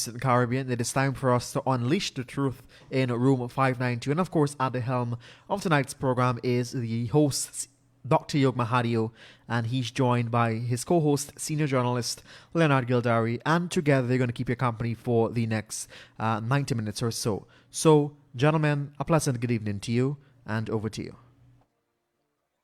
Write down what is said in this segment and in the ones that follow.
the Caribbean. It is time for us to unleash the truth in room 592. And of course, at the helm of tonight's program is the host, Dr. Yog Mahadeo, and he's joined by his co host, senior journalist Leonard Gildarie. And together, they're going to keep you company for the next 90 minutes or so. So, gentlemen, a pleasant good evening to you, and over to you.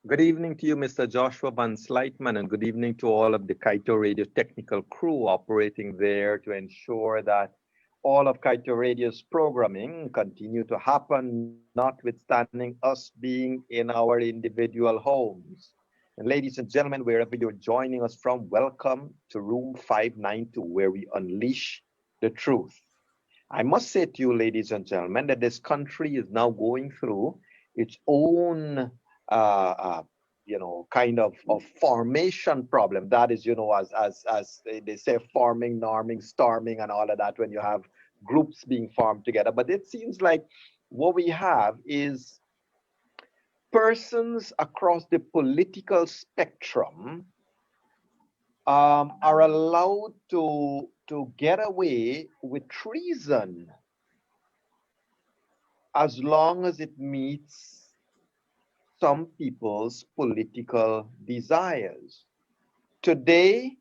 Good evening to you, Mr. Joshua Van Slightman, and good evening to all of the Kaieteur Radio technical crew operating there to ensure that all of Kaieteur Radio's programming continue to happen, notwithstanding us being in our individual homes. And ladies and gentlemen, wherever you're joining us from, welcome to room 592, where we unleash the truth. I must say to you, ladies and gentlemen, that this country is now going through its own kind of formation problem. That is, as they say, forming, norming, storming, and all of that when you have groups being formed together. But it seems like what we have is persons across the political spectrum are allowed to get away with treason as long as it meets some people's political desires. Today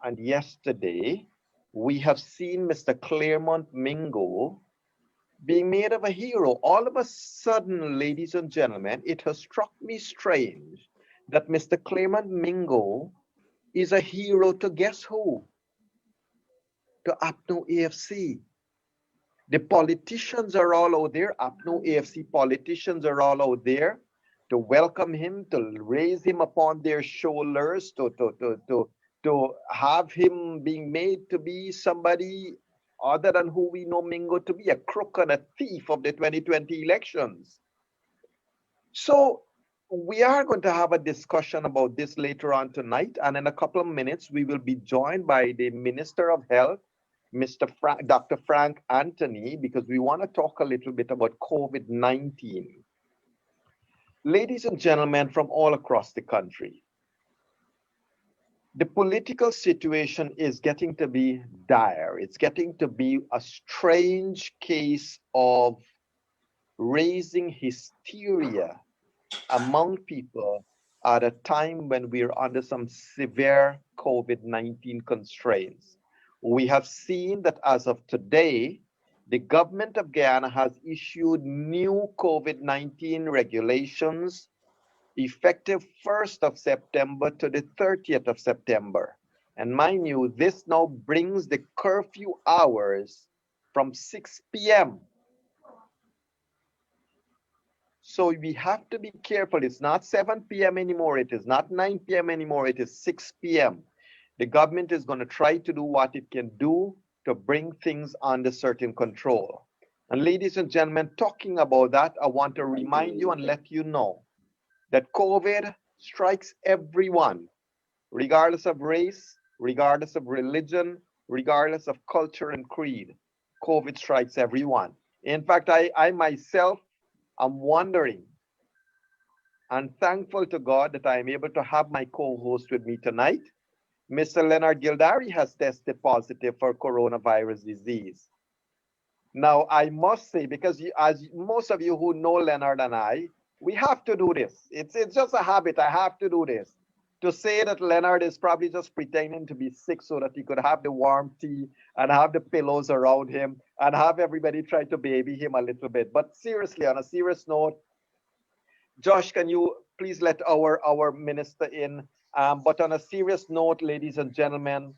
and yesterday, we have seen Mr. Claremont Mingo being made of a hero. All of a sudden, ladies and gentlemen, it has struck me strange that Mr. Claremont Mingo is a hero to guess who? To APNO AFC. The politicians are all out there, APNO AFC politicians are all out there to welcome him, to raise him upon their shoulders, to have him being made to be somebody other than who we know Mingo to be, a crook and a thief of the 2020 elections. So we are going to have a discussion about this later on tonight, and in a couple of minutes, we will be joined by the Minister of Health, Dr. Frank Anthony, because we want to talk a little bit about COVID-19. Ladies and gentlemen from all across the country, the political situation is getting to be dire. It's getting to be a strange case of raising hysteria among people at a time when we're under some severe COVID-19 constraints. We have seen that as of today, the government of Guyana has issued new COVID-19 regulations effective 1st of September to the 30th of September. And mind you, this now brings the curfew hours from 6 p.m. So we have to be careful. It's not 7 p.m. anymore. It is not 9 p.m. anymore. It is 6 p.m. The government is going to try to do what it can do to bring things under certain control. And ladies and gentlemen, talking about that, I want to remind you and let you know that COVID strikes everyone, regardless of race, regardless of religion, regardless of culture and creed. COVID strikes everyone. In fact, I myself am wondering and thankful to God that I am able to have my co-host with me tonight. Mr. Leonard Gildarie has tested positive for coronavirus disease. Now, I must say, because as most of you who know Leonard and I, we have to do this. It's just a habit. I have to do this. To say that Leonard is probably just pretending to be sick so that he could have the warm tea and have the pillows around him and have everybody try to baby him a little bit. But seriously, on a serious note, Josh, can you please let our minister in? But on a serious note, ladies and gentlemen,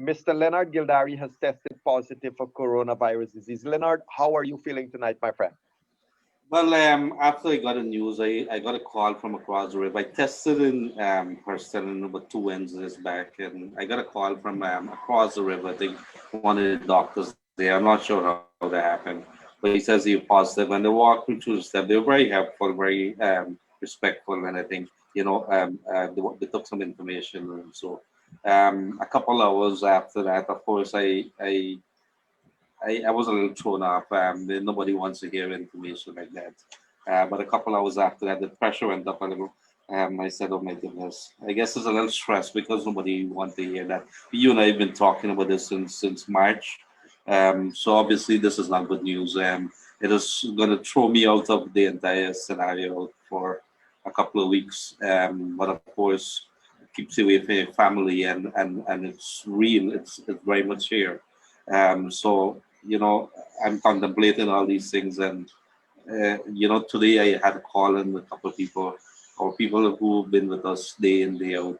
Mr. Leonard Gildarie has tested positive for coronavirus disease. Leonard, how are you feeling tonight, my friend? Well, after I got the news, I got a call from across the river. I tested in person about 2 Wednesdays back, and I got a call from across the river. I think one of the doctors there. I'm not sure how that happened, but he says he was positive. And they walked me through the step. They were very helpful, very respectful, and I think they took some information. And so, a couple hours after that, of course, I was a little thrown off. Nobody wants to hear information like that. But a couple hours after that, the pressure went up a little. I said, oh my goodness. I guess it's a little stress because nobody wants to hear that. You and I have been talking about this since March. So obviously this is not good news. It is going to throw me out of the entire scenario for a couple of weeks. But of course, it keeps you away from your family, and it's real. It's very much here. So I'm contemplating all these things, and today I had a call in with a couple of people, or people who've been with us day in, day out,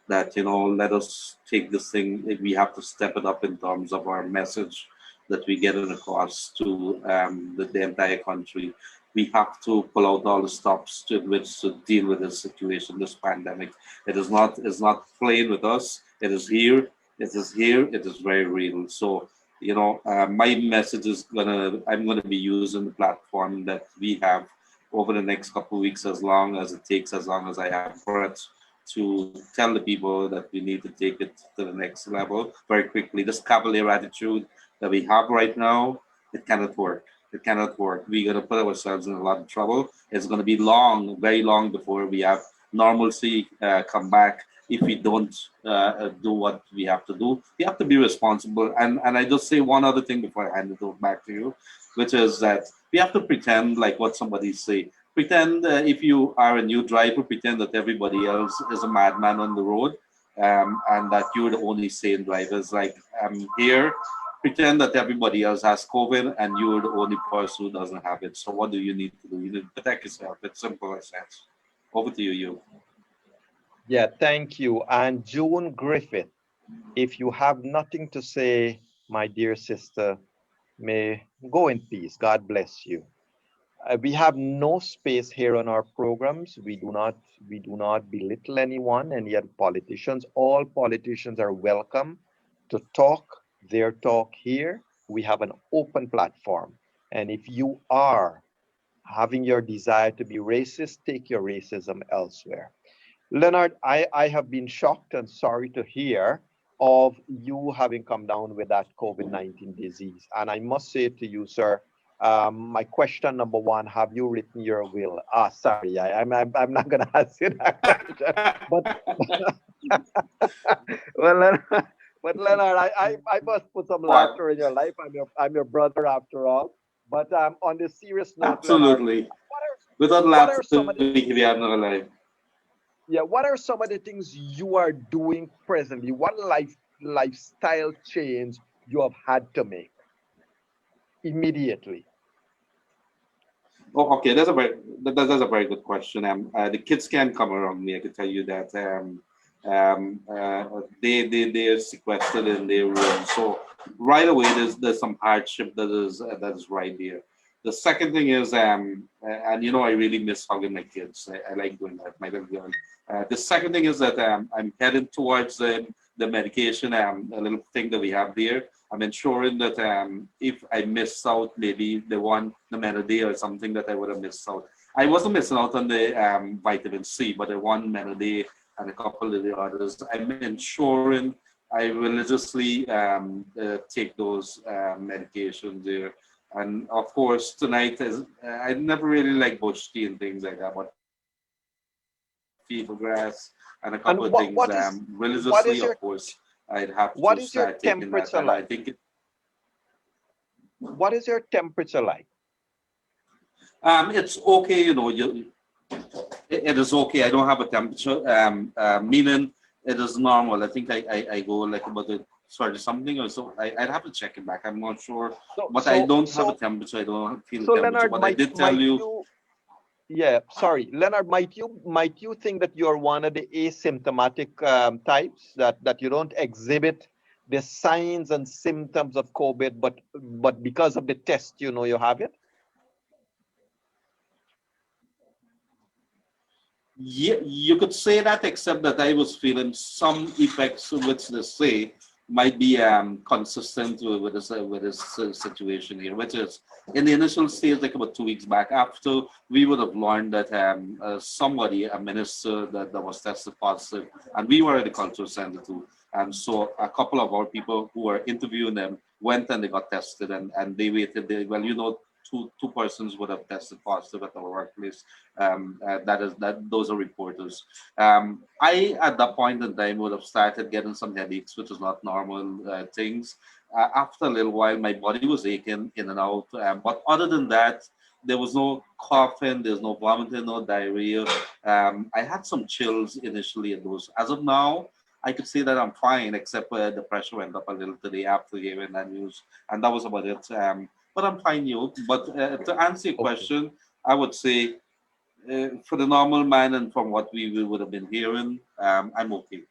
that, let us take this thing. We have to step it up in terms of our message that we get across to the entire country. We have to pull out all the stops to which to deal with this situation, this pandemic. It's not playing with us. It is here. It is here. It is very real. So my message is I'm gonna be using the platform that we have over the next couple of weeks, as long as it takes, as long as I have breath, to tell the people that we need to take it to the next level very quickly. This cavalier attitude that we have right now, it cannot work. It cannot work. We're gonna put ourselves in a lot of trouble. It's gonna be long, very long before we have normalcy come back. If we don't do what we have to do, we have to be responsible. And I just say one other thing before I hand it over back to you, which is that we have to pretend like what somebody say. Pretend if you are a new driver, pretend that everybody else is a madman on the road, and that you're the only sane drivers. Like here, pretend that everybody else has COVID and you're the only person who doesn't have it. So what do you need to do? You need to protect yourself. It's simple as that. Over to you. Yeah, thank you. And June Griffith, if you have nothing to say, my dear sister, may go in peace. God bless you. We have no space here on our programs. We do not belittle anyone, and yet politicians, all politicians are welcome to talk their talk here. We have an open platform. And if you are having your desire to be racist, take your racism elsewhere. Leonard, I have been shocked and sorry to hear of you having come down with that COVID-19 disease. And I must say to you, sir, my question number one, have you written your will? Sorry, I'm not going to ask you that question. Well, Leonard, but Leonard, I must put some What? laughter in your life. I'm your brother after all. But on the serious note, Leonard, Absolutely. what are Without what are laughter, some of the we can be out of life. yeah, what are some of the things you are doing presently? What lifestyle change you have had to make immediately? Oh, okay. That's a very good question. The kids can come around me. I can tell you that. They are sequestered in their room. So right away, there's some hardship that is right there. The second thing is, and I really miss hugging my kids. I like doing that. My little girl. The second thing is that I'm headed towards the medication, a little thing that we have there. I'm ensuring that if I miss out maybe the Menade or something that I would have missed out. I wasn't missing out on the vitamin C, but the one Menade and a couple of the others. I'm ensuring I religiously take those medications there. And of course, tonight is I never really like bush tea and things like that, but fever grass and a couple And of things. what Religiously, is of your course, I'd have what to is your start taking that, temperature and I like? think What is your temperature like? it's okay. It is okay. I don't have a temperature. Meaning it is normal. I think I go like about the sorry something or so. I'd have to check it back. I'm not sure, So but I so don't have a so temperature. I don't feel a so temperature. Leonard, But I did tell might you. you yeah, sorry, Leonard, might you think that you're one of the asymptomatic types that you don't exhibit the signs and symptoms of COVID, but because of the test, you have it? Yeah, you could say that, except that I was feeling some effects which they say might be consistent with this situation here, which is in the initial stage, like about 2 weeks back, after we would have learned that somebody, a minister that was tested positive, and we were at the cultural center too. And so a couple of our people who were interviewing them went and they got tested, and they waited. two persons would have tested positive at our workplace. Those are reporters. I at that point in time would have started getting some headaches, which is not normal things. After a little while, my body was aching in and out. But other than that, there was no coughing, there's no vomiting, no diarrhea. I had some chills initially at those. As of now, I could say that I'm fine, except the pressure went up a little today after hearing that news, and that was about it. But I'm fine, you. But to answer your Okay. question, I would say for the normal man and from what we would have been hearing, I'm okay.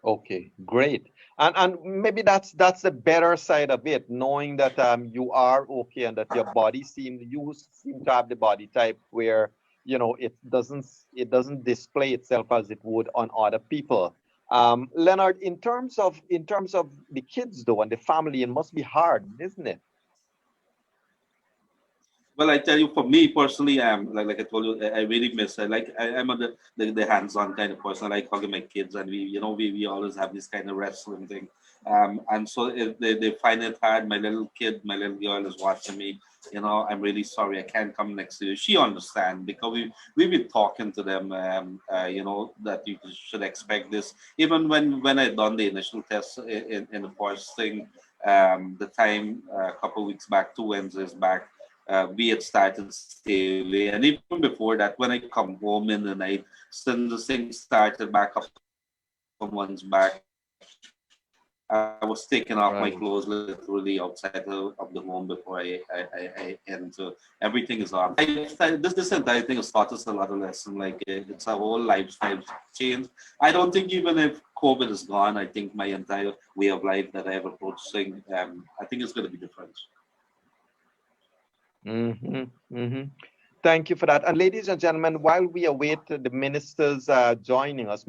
Okay, great. And maybe that's the better side of it, knowing that you are okay and that your body you seem to have the body type where it doesn't display itself as it would on other people. Leonard, in terms of the kids though and the family, it must be hard, isn't it? Well, I tell you, for me personally, like I told you, I really miss. I'm a the hands-on kind of person. I like hugging my kids, and we always have this kind of wrestling thing. And so if they find it hard. My little kid, my little girl is watching me. I'm really sorry, I can't come next to you. She understands because we've been talking to them. That you should expect this. Even when I done the initial test in the first thing, the time a couple weeks back, 2 Wednesdays back, we had started to stay away. And even before that, when I come home in the night, since the thing started back up from months back, I was taking off my clothes Right. literally outside of the home before I enter. Everything is on. This entire thing has taught us a lot of lesson. Like it's a whole lifestyle change. I don't think even if COVID is gone, I think my entire way of life that I have approaching, I think it's going to be different. Mm-hmm. Mm-hmm. Thank you for that. And ladies and gentlemen, while we await the ministers joining us,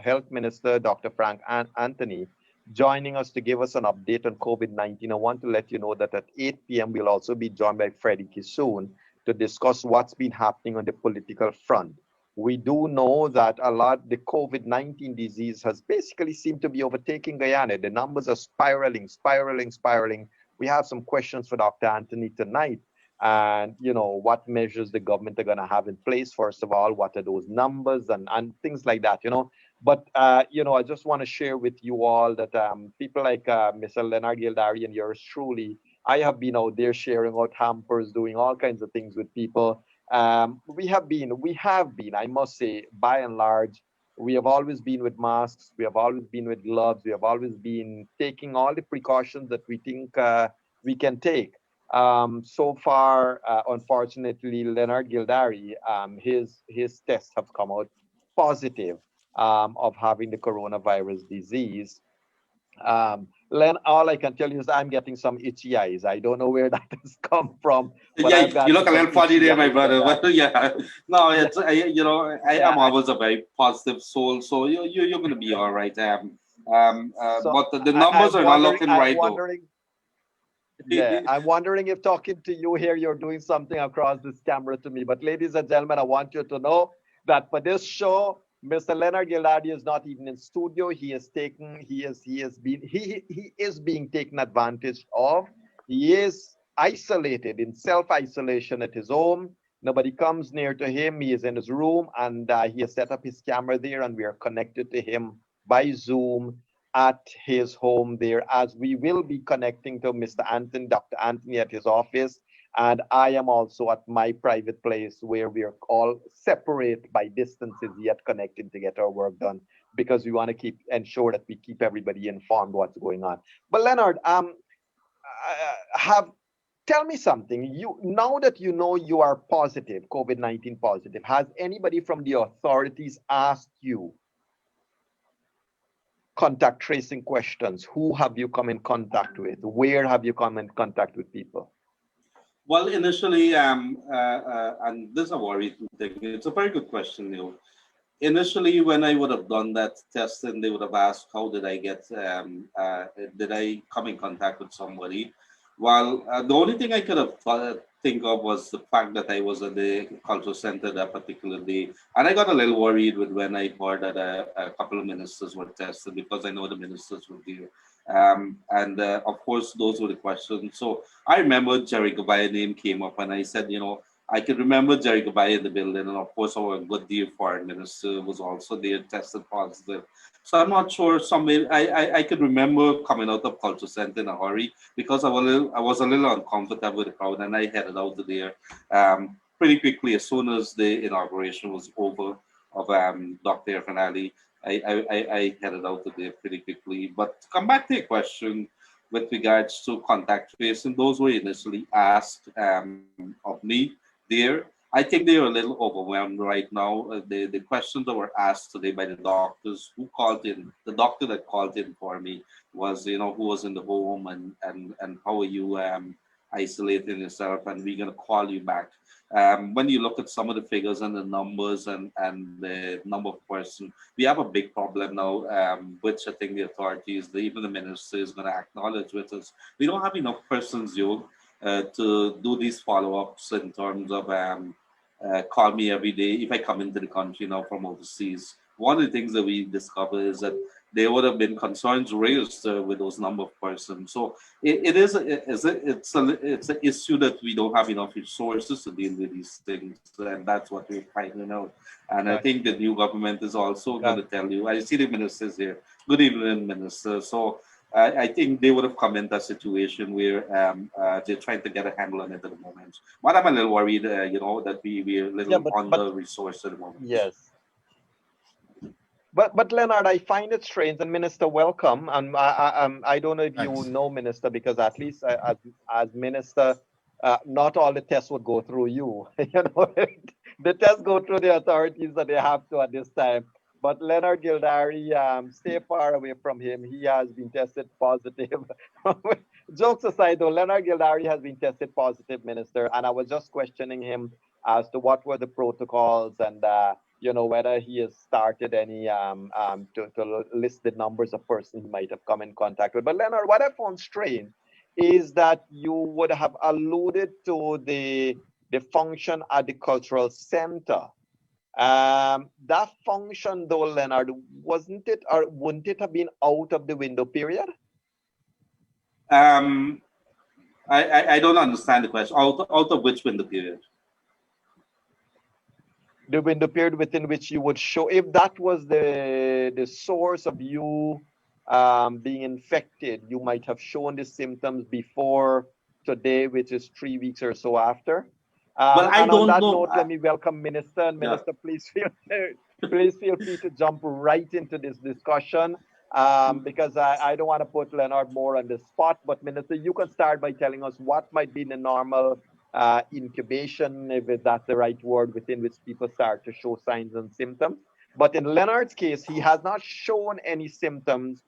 Health Minister Dr. Frank Anthony, joining us to give us an update on COVID-19, I want to let you know that at 8 p.m. we'll also be joined by Freddie Kissoon to discuss what's been happening on the political front. We do know that the COVID-19 disease has basically seemed to be overtaking Guyana. The numbers are spiraling, spiraling, spiraling. We have some questions for Dr. Anthony tonight, and what measures the government are going to have in place. First of all, what are those numbers and things like that. But I just want to share with you all that people like Mr. Leonard Gildarie and yours truly, I have been out there sharing out hampers, doing all kinds of things with people. We have been, I must say, by and large, we have always been with masks, we have always been with gloves, we have always been taking all the precautions that we think we can take. So far, unfortunately, Leonard Gildarie, his tests have come out positive of having the coronavirus disease. Len, all I can tell you is I'm getting some itchy eyes. I don't know where that has come from, but Yeah, I've you gotten look a some little funny itchy there, my eyes, and brother. But yeah, no, yeah, I yeah. am always a very positive soul, so you're gonna be all right. So But the I, numbers I'm are not wondering. looking I'm right though. wondering. Yeah, I'm wondering if talking to you here, you're doing something across this camera to me. But ladies and gentlemen, I want you to know that for this show, Mr. Leonard Gildardi is not even in studio. He is being taken advantage of. He is isolated in self-isolation at his home. Nobody comes near to him. He is in his room, and he has set up his camera there, and we are connected to him by Zoom at his home there, as we will be connecting to Dr. Anthony at his office. And I am also at my private place where we are all separate by distances yet connected to get our work done, because we want to ensure that we keep everybody informed what's going on. But Leonard, have tell me something. You Now that you know you are positive, COVID-19 positive, has anybody from the authorities asked you contact tracing questions? Who have you come in contact with? Where have you come in contact with people? Well, initially, and this is a worrying thing. It's a very good question, Neil. Initially, when I would have done that testing, they would have asked, "How did I get? Did I come in contact with somebody?" Well, the only thing I could have think of was the fact that I was at the cultural center that particular day, and I got a little worried with when I heard that a couple of ministers were tested because I know the ministers were there. Of course, those were the questions. So I remember Jerry Gabaya's name came up, and I said, I can remember Jerry Gabaya in the building, and of course, our good dear foreign minister was also there, tested positive. So I'm not sure. I could remember coming out of Culture Center in a hurry because I was a little uncomfortable with the crowd, and I headed out to there pretty quickly as soon as the inauguration was over of Dr. Irfan I headed out of there pretty quickly. But to come back to your question with regards to contact tracing, those were initially asked of me there. I think they are a little overwhelmed right now. The questions that were asked today by the doctors who called in, the doctor that called in for me was, who was in the home and how are you isolating yourself, and we're going to call you back. When you look at some of the figures and the numbers and the number of persons, we have a big problem now, which I think the authorities, even the minister is going to acknowledge with us. We don't have enough persons, to do these follow-ups in terms of call me every day if I come into the country now from overseas. One of the things that we discover is that there would have been concerns raised with those number of persons. So it's an issue that we don't have enough resources to deal with these things, and that's what we're finding out. And I think the new government is also going to tell you. I see the ministers here. Good evening, minister. So I think they would have come in that situation where they're trying to get a handle on it at the moment. But I'm a little worried, that we're a little under-resourced at the moment. Yes. But Leonard, I find it strange, and Minister, welcome. And I don't know if you know, Minister, because at least as Minister, not all the tests would go through you. The tests go through the authorities that they have to at this time. But Leonard Gildarie, stay far away from him. He has been tested positive. Jokes aside, though, Leonard Gildarie has been tested positive, Minister, and I was just questioning him as to what were the protocols and whether he has started any to list the numbers of persons he might have come in contact with. But Leonard, what I found strange is that you would have alluded to the function at the cultural center. That function, though, Leonard, wasn't it, or wouldn't it have been out of the window period? I don't understand the question. Out of which window period? The window period within which you would show, if that was the source of you being infected, you might have shown the symptoms before today, which is 3 weeks or so after. Well, I don't know. Note, let me welcome Minister. And Minister, please feel free to jump right into this discussion because I don't want to put Leonard more on the spot. But Minister, you can start by telling us what might be the normal incubation, if that's the right word, within which people start to show signs and symptoms. But in Leonard's case, he has not shown any symptoms.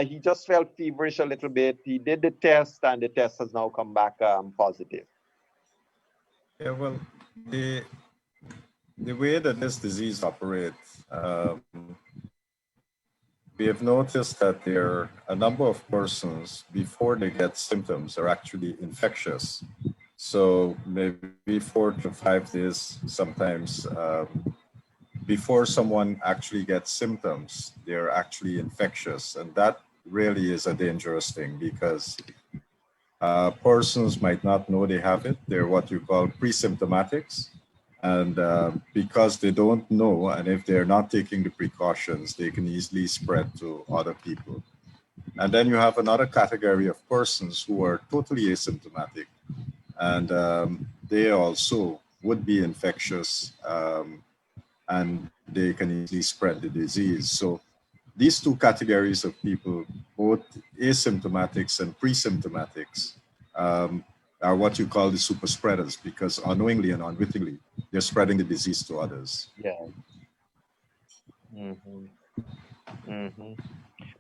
He just felt feverish a little bit. He did the test, and the test has now come back positive. Yeah, well, the way that this disease operates, we have noticed that there are a number of persons before they get symptoms are actually infectious. So maybe 4 to 5 days, sometimes before someone actually gets symptoms, they're actually infectious. And that really is a dangerous thing because persons might not know they have it. They're what you call pre-symptomatics. And because they don't know, and if they're not taking the precautions, they can easily spread to other people. And then you have another category of persons who are totally asymptomatic. And they also would be infectious and they can easily spread the disease. So these two categories of people, both asymptomatics and pre-symptomatics, are what you call the super spreaders because unknowingly and unwittingly, they're spreading the disease to others. Yeah.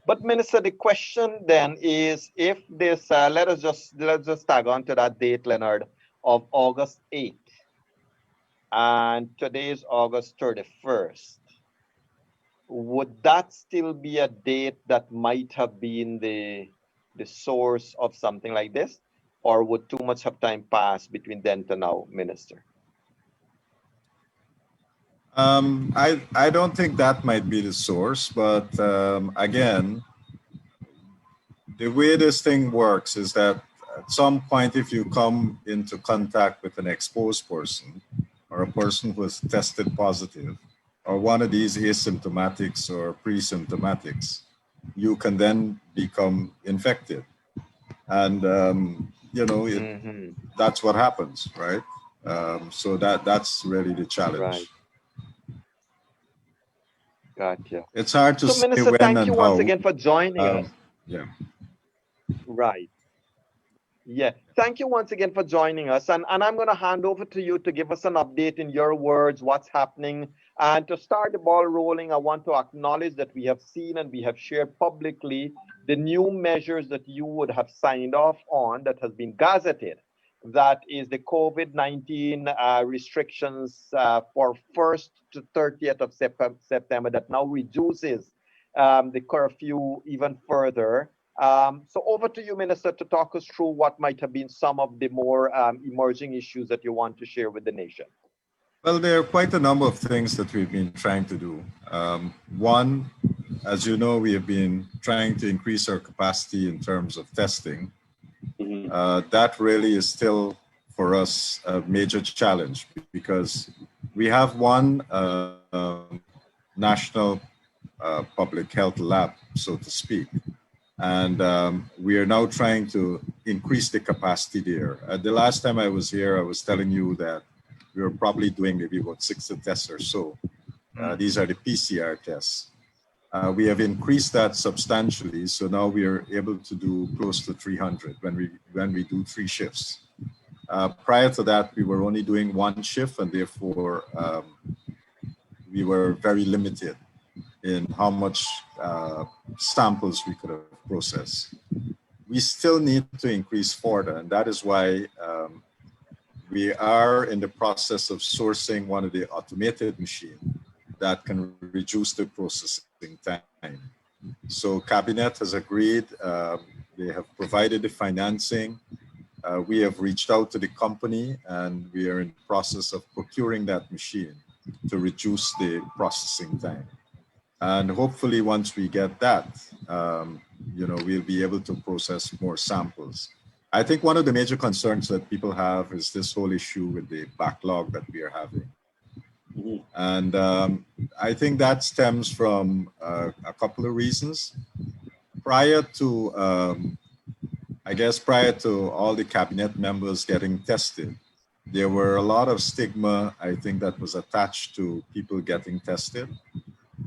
But Minister, the question then is, if this, let's just tag on to that date, Leonard, of August 8th, and today is August 31st. Would that still be a date that might have been the source of something like this? Or would too much of time pass between then to now, Minister? I don't think that might be the source, but again, The way this thing works is that at some point, if you come into contact with an exposed person or a person who has tested positive or one of these asymptomatics or pre-symptomatics, you can then become infected. And, that's what happens, right? So that's really the challenge. Right. Gotcha. It's hard to So, say Minister, when thank and you how. once again for joining us. Yeah. Right. Yeah. Thank you once again for joining us. And I'm going to hand over to you to give us an update in your words, what's happening. And to start the ball rolling, I want to acknowledge that we have seen and we have shared publicly the new measures that you would have signed off on that has been gazetted. That is the COVID-19 restrictions for 1st to 30th of September that now reduces the curfew even further. So over to you, Minister, to talk us through what might have been some of the more emerging issues that you want to share with the nation. Well, there are quite a number of things that we've been trying to do. One, as you know, we have been trying to increase our capacity in terms of testing. That really is still, for us, a major challenge because we have one national public health lab, so to speak. And we are now trying to increase the capacity there. The last time I was here, I was telling you that we were probably doing maybe about 60 tests or so. These are the PCR tests. We have increased that substantially, so now we are able to do close to 300 when we do 3 shifts. Prior to that, we were only doing 1 shift, and therefore we were very limited in how much samples we could have processed. We still need to increase further, and that is why we are in the process of sourcing one of the automated machines that can reduce the processing time. So Cabinet has agreed, they have provided the financing. We have reached out to the company and we are in the process of procuring that machine to reduce the processing time. And hopefully once we get that, we'll be able to process more samples. I think one of the major concerns that people have is this whole issue with the backlog that we are having. And I think that stems from a couple of reasons. Prior to all the cabinet members getting tested, there were a lot of stigma, I think, that was attached to people getting tested.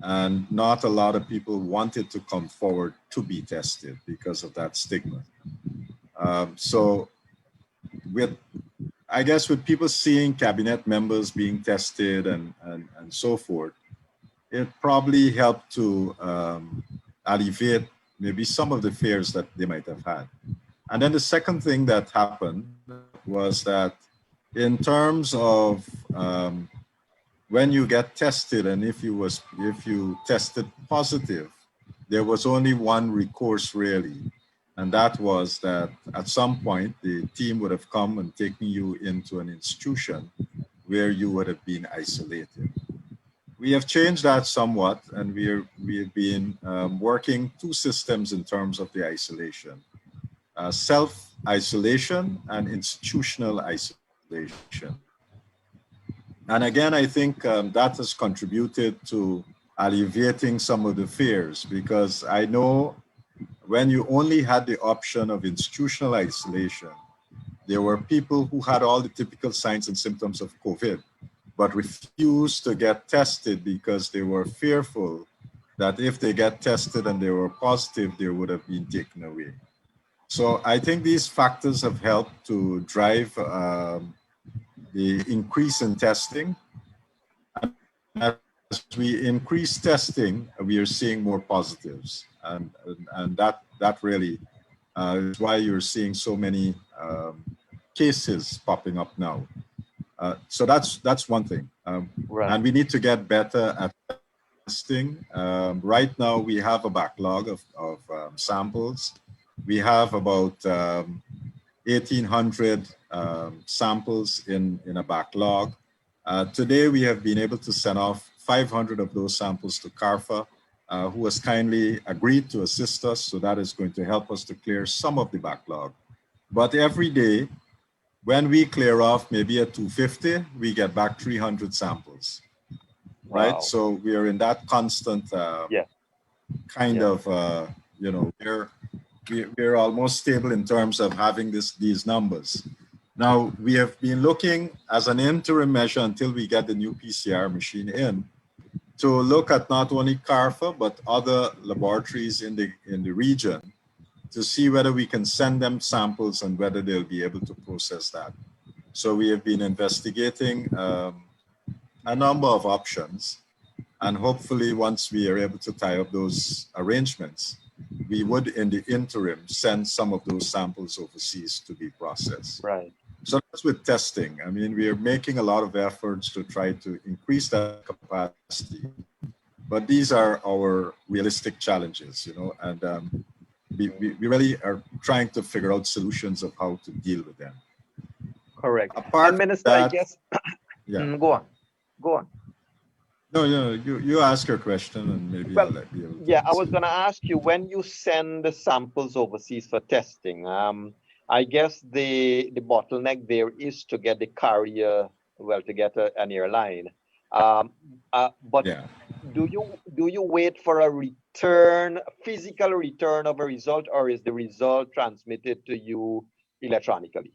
And not a lot of people wanted to come forward to be tested because of that stigma. So with people seeing cabinet members being tested and so forth, it probably helped to alleviate maybe some of the fears that they might have had. And then the second thing that happened was that in terms of when you get tested and if you tested positive, there was only one recourse really. And that was that at some point, the team would have come and taken you into an institution where you would have been isolated. We have changed that somewhat, and we have been working 2 systems in terms of the isolation. Self-isolation and institutional isolation. And again, I think that has contributed to alleviating some of the fears, because I know when you only had the option of institutional isolation, there were people who had all the typical signs and symptoms of COVID, but refused to get tested because they were fearful that if they get tested and they were positive, they would have been taken away. So I think these factors have helped to drive the increase in testing. And as we increase testing, we are seeing more positives. And that really is why you're seeing so many cases popping up now. So that's one thing. Right. And we need to get better at testing. Right now, we have a backlog of samples. We have about 1,800 samples in a backlog. Today, we have been able to send off 500 of those samples to CARFA, who has kindly agreed to assist us. So that is going to help us to clear some of the backlog. But every day, when we clear off maybe at 250, we get back 300 samples, right? Wow. So we are in that constant kind of, you know, we're almost stable in terms of having these numbers. Now, we have been looking as an interim measure until we get the new PCR machine in to look at not only CARFA, but other laboratories in the region to see whether we can send them samples and whether they'll be able to process that. So we have been investigating a number of options, and hopefully once we are able to tie up those arrangements, we would in the interim send some of those samples overseas to be processed. Right. So that's with testing. I mean, we are making a lot of efforts to try to increase that capacity, but these are our realistic challenges, you know, and we really are trying to figure out solutions of how to deal with them. Correct. Apart And Minister, from that, I guess, go on. No, you ask your question and maybe I'll let you. Yeah, I was going to ask you, when you send the samples overseas for testing, I guess the bottleneck there is to get the carrier, well, to get an airline. But do you wait for a physical return of a result, or is the result transmitted to you electronically?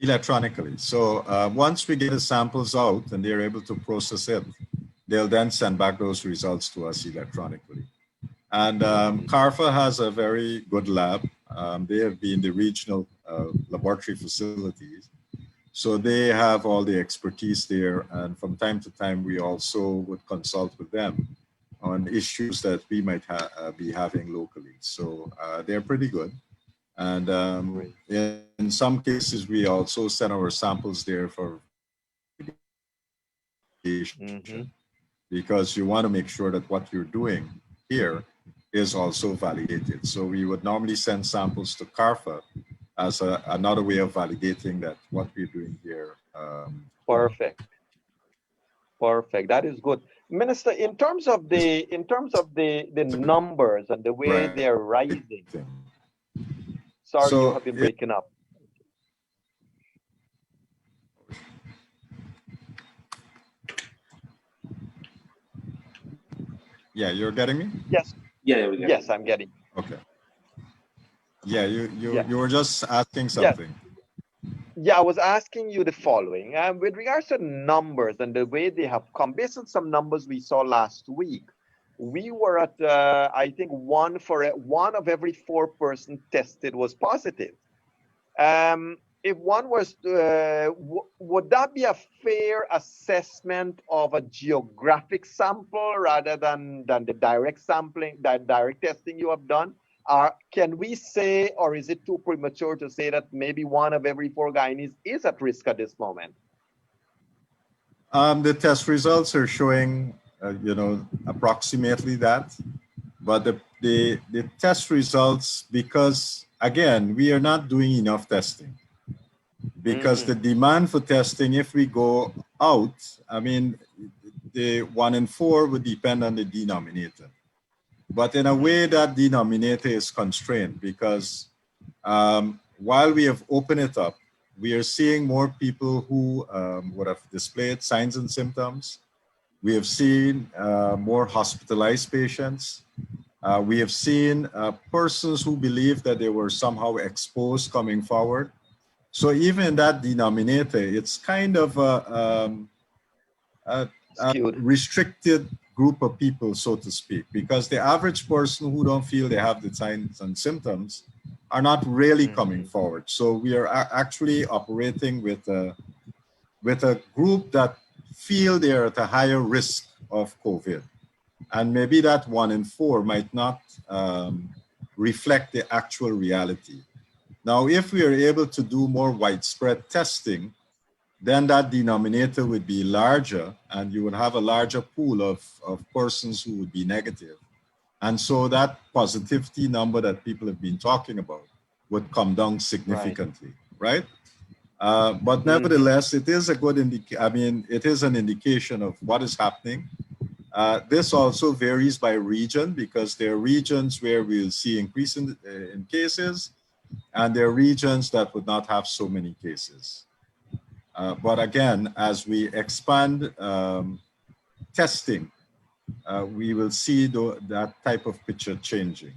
Electronically. So once we get the samples out and they're able to process it, they'll then send back those results to us electronically. And CARFA has a very good lab. They have been the regional laboratory facilities. So they have all the expertise there. And from time to time, we also would consult with them on issues that we might be having locally. So they're pretty good. And in some cases, we also send our samples there for because you want to make sure that what you're doing here is also validated. So we would normally send samples to CARFA as another way of validating that what we're doing here. Perfect. That is good, Minister. In terms of the numbers and the way they're rising. Sorry, you have been breaking up. Yeah, you're getting me? Yes. Yeah, yes, I'm getting. Okay. Yeah, you were just asking something. Yeah, I was asking you the following. With regards to numbers and the way they have come, based on some numbers we saw last week, we were at, I think, one of every 4 persons tested was positive. If one was, would that be a fair assessment of a geographic sample rather than the direct sampling, that direct testing you have done? Can we say, or is it too premature to say that maybe 1 of every 4 Guyanese is at risk at this moment? The test results are showing, approximately that. But the test results, because again, we are not doing enough testing. Because the demand for testing, if we go out, I mean, the 1 in 4 would depend on the denominator. But in a way, that denominator is constrained because while we have opened it up, we are seeing more people who would have displayed signs and symptoms. We have seen more hospitalized patients. We have seen persons who believe that they were somehow exposed coming forward. So even in that denominator, it's kind of a restricted group of people, so to speak, because the average person who don't feel they have the signs and symptoms are not really coming forward. So we are actually operating with a group that feel they're at a higher risk of COVID. And maybe that 1 in 4 might not reflect the actual reality. Now, if we are able to do more widespread testing, then that denominator would be larger and you would have a larger pool of persons who would be negative. And so that positivity number that people have been talking about would come down significantly, right? But nevertheless, it is a good it is an indication of what is happening. This also varies by region because there are regions where we'll see increase in cases, and there are regions that would not have so many cases. But again, as we expand testing, we will see that type of picture changing.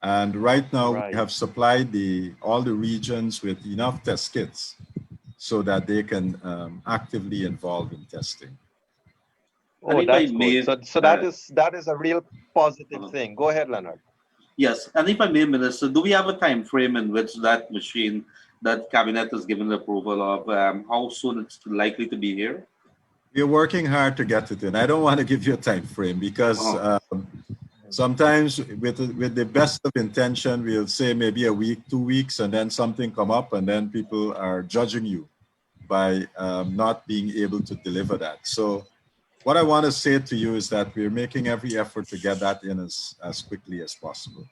And right now we have supplied all the regions with enough test kits so that they can actively involve in testing. Oh, that's good. So that is a real positive thing. Go ahead, Leonard. Yes, and if I may, Minister, do we have a time frame in which that machine, that cabinet has given the approval of, how soon it's likely to be here? We're working hard to get it in. I don't want to give you a time frame because sometimes with the best of intention, we'll say maybe a week, 2 weeks, and then something come up, and then people are judging you by not being able to deliver that. So what I want to say to you is that we're making every effort to get that in as quickly as possible.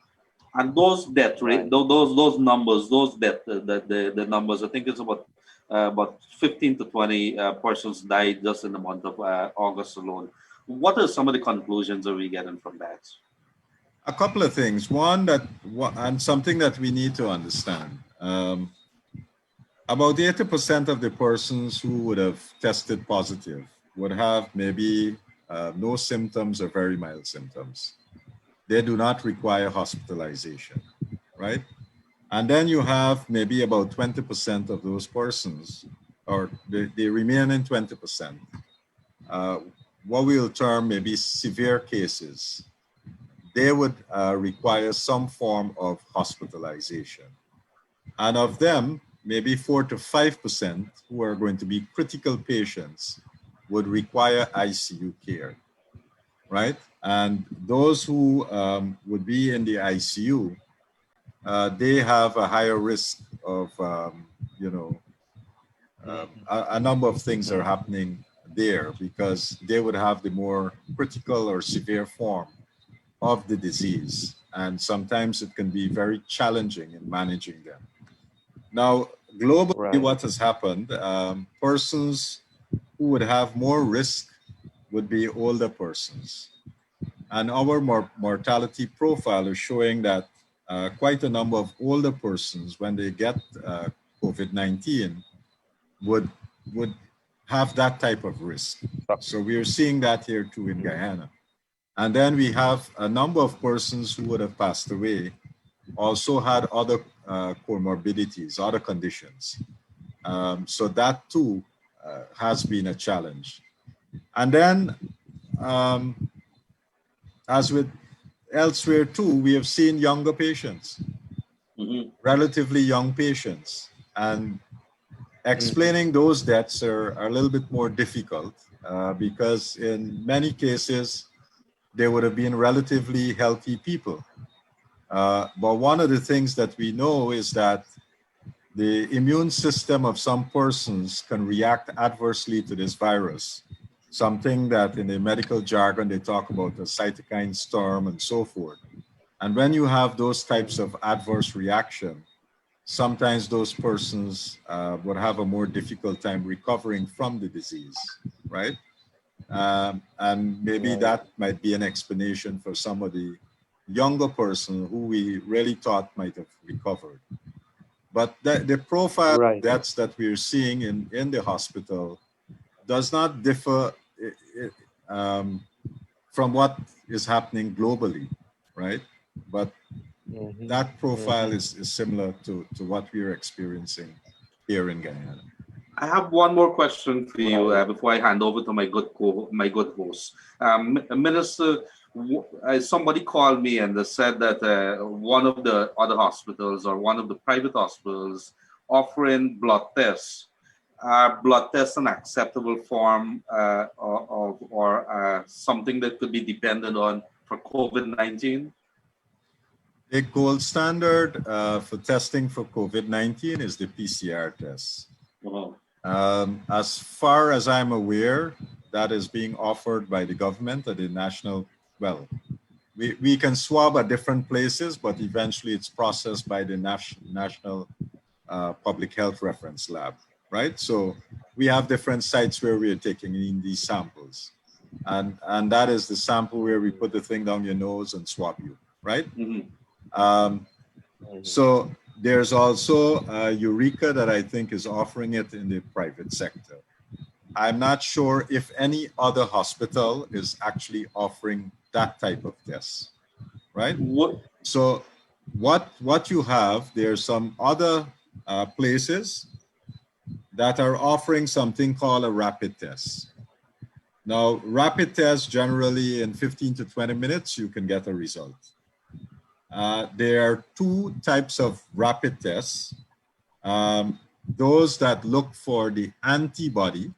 And those death rate, those numbers, the numbers, I think it's about 15 to 20 persons died just in the month of August alone. What are some of the conclusions that we getting from that? A couple of things. One, and something that we need to understand. About 80% of the persons who would have tested positive would have maybe no symptoms or very mild symptoms. They do not require hospitalization, right? And then you have maybe about 20% of those persons, or the remaining 20%, what we'll term maybe severe cases. They would require some form of hospitalization. And of them, maybe 4 to 5% who are going to be critical patients would require ICU care, right? And those who would be in the ICU, they have a higher risk of, a number of things are happening there because they would have the more critical or severe form of the disease. And sometimes it can be very challenging in managing them. Now, globally, what has happened, persons who would have more risk would be older persons. And our mortality profile is showing that quite a number of older persons, when they get COVID-19, would have that type of risk. So we are seeing that here too in Guyana. And then we have a number of persons who would have passed away, also had other comorbidities, other conditions. So that too has been a challenge. And then, as with elsewhere too, we have seen younger patients, relatively young patients. And explaining those deaths are a little bit more difficult because in many cases, they would have been relatively healthy people. But one of the things that we know is that the immune system of some persons can react adversely to this virus, something that in the medical jargon, they talk about the cytokine storm and so forth. And when you have those types of adverse reaction, sometimes those persons would have a more difficult time recovering from the disease, right? And maybe that might be an explanation for some of the younger person who we really thought might have recovered. But the profile of deaths that we're seeing in the hospital does not differ from what is happening globally, right? But that profile is similar to what we're experiencing here in Guyana. I have one more question for you before I hand over to my good host. Minister, somebody called me and they said that one of the other hospitals or one of the private hospitals offering blood tests. Are blood tests an acceptable form or something that could be depended on for COVID-19? The gold standard for testing for COVID-19 is the PCR test. As far as I'm aware, that is being offered by the government at the national, well, we can swab at different places, but eventually it's processed by the National Public Health Reference Lab, right? So we have different sites where we are taking in these samples. And that is the sample where we put the thing down your nose and swab you, right? Mhm. So there's also Eureka that I think is offering it in the private sector. I'm not sure if any other hospital is actually offering that type of test, right? What? So what you have, there's some other places that are offering something called a rapid test. Now, rapid tests generally in 15 to 20 minutes, you can get a result. There are two types of rapid tests. Those that look for the antibody,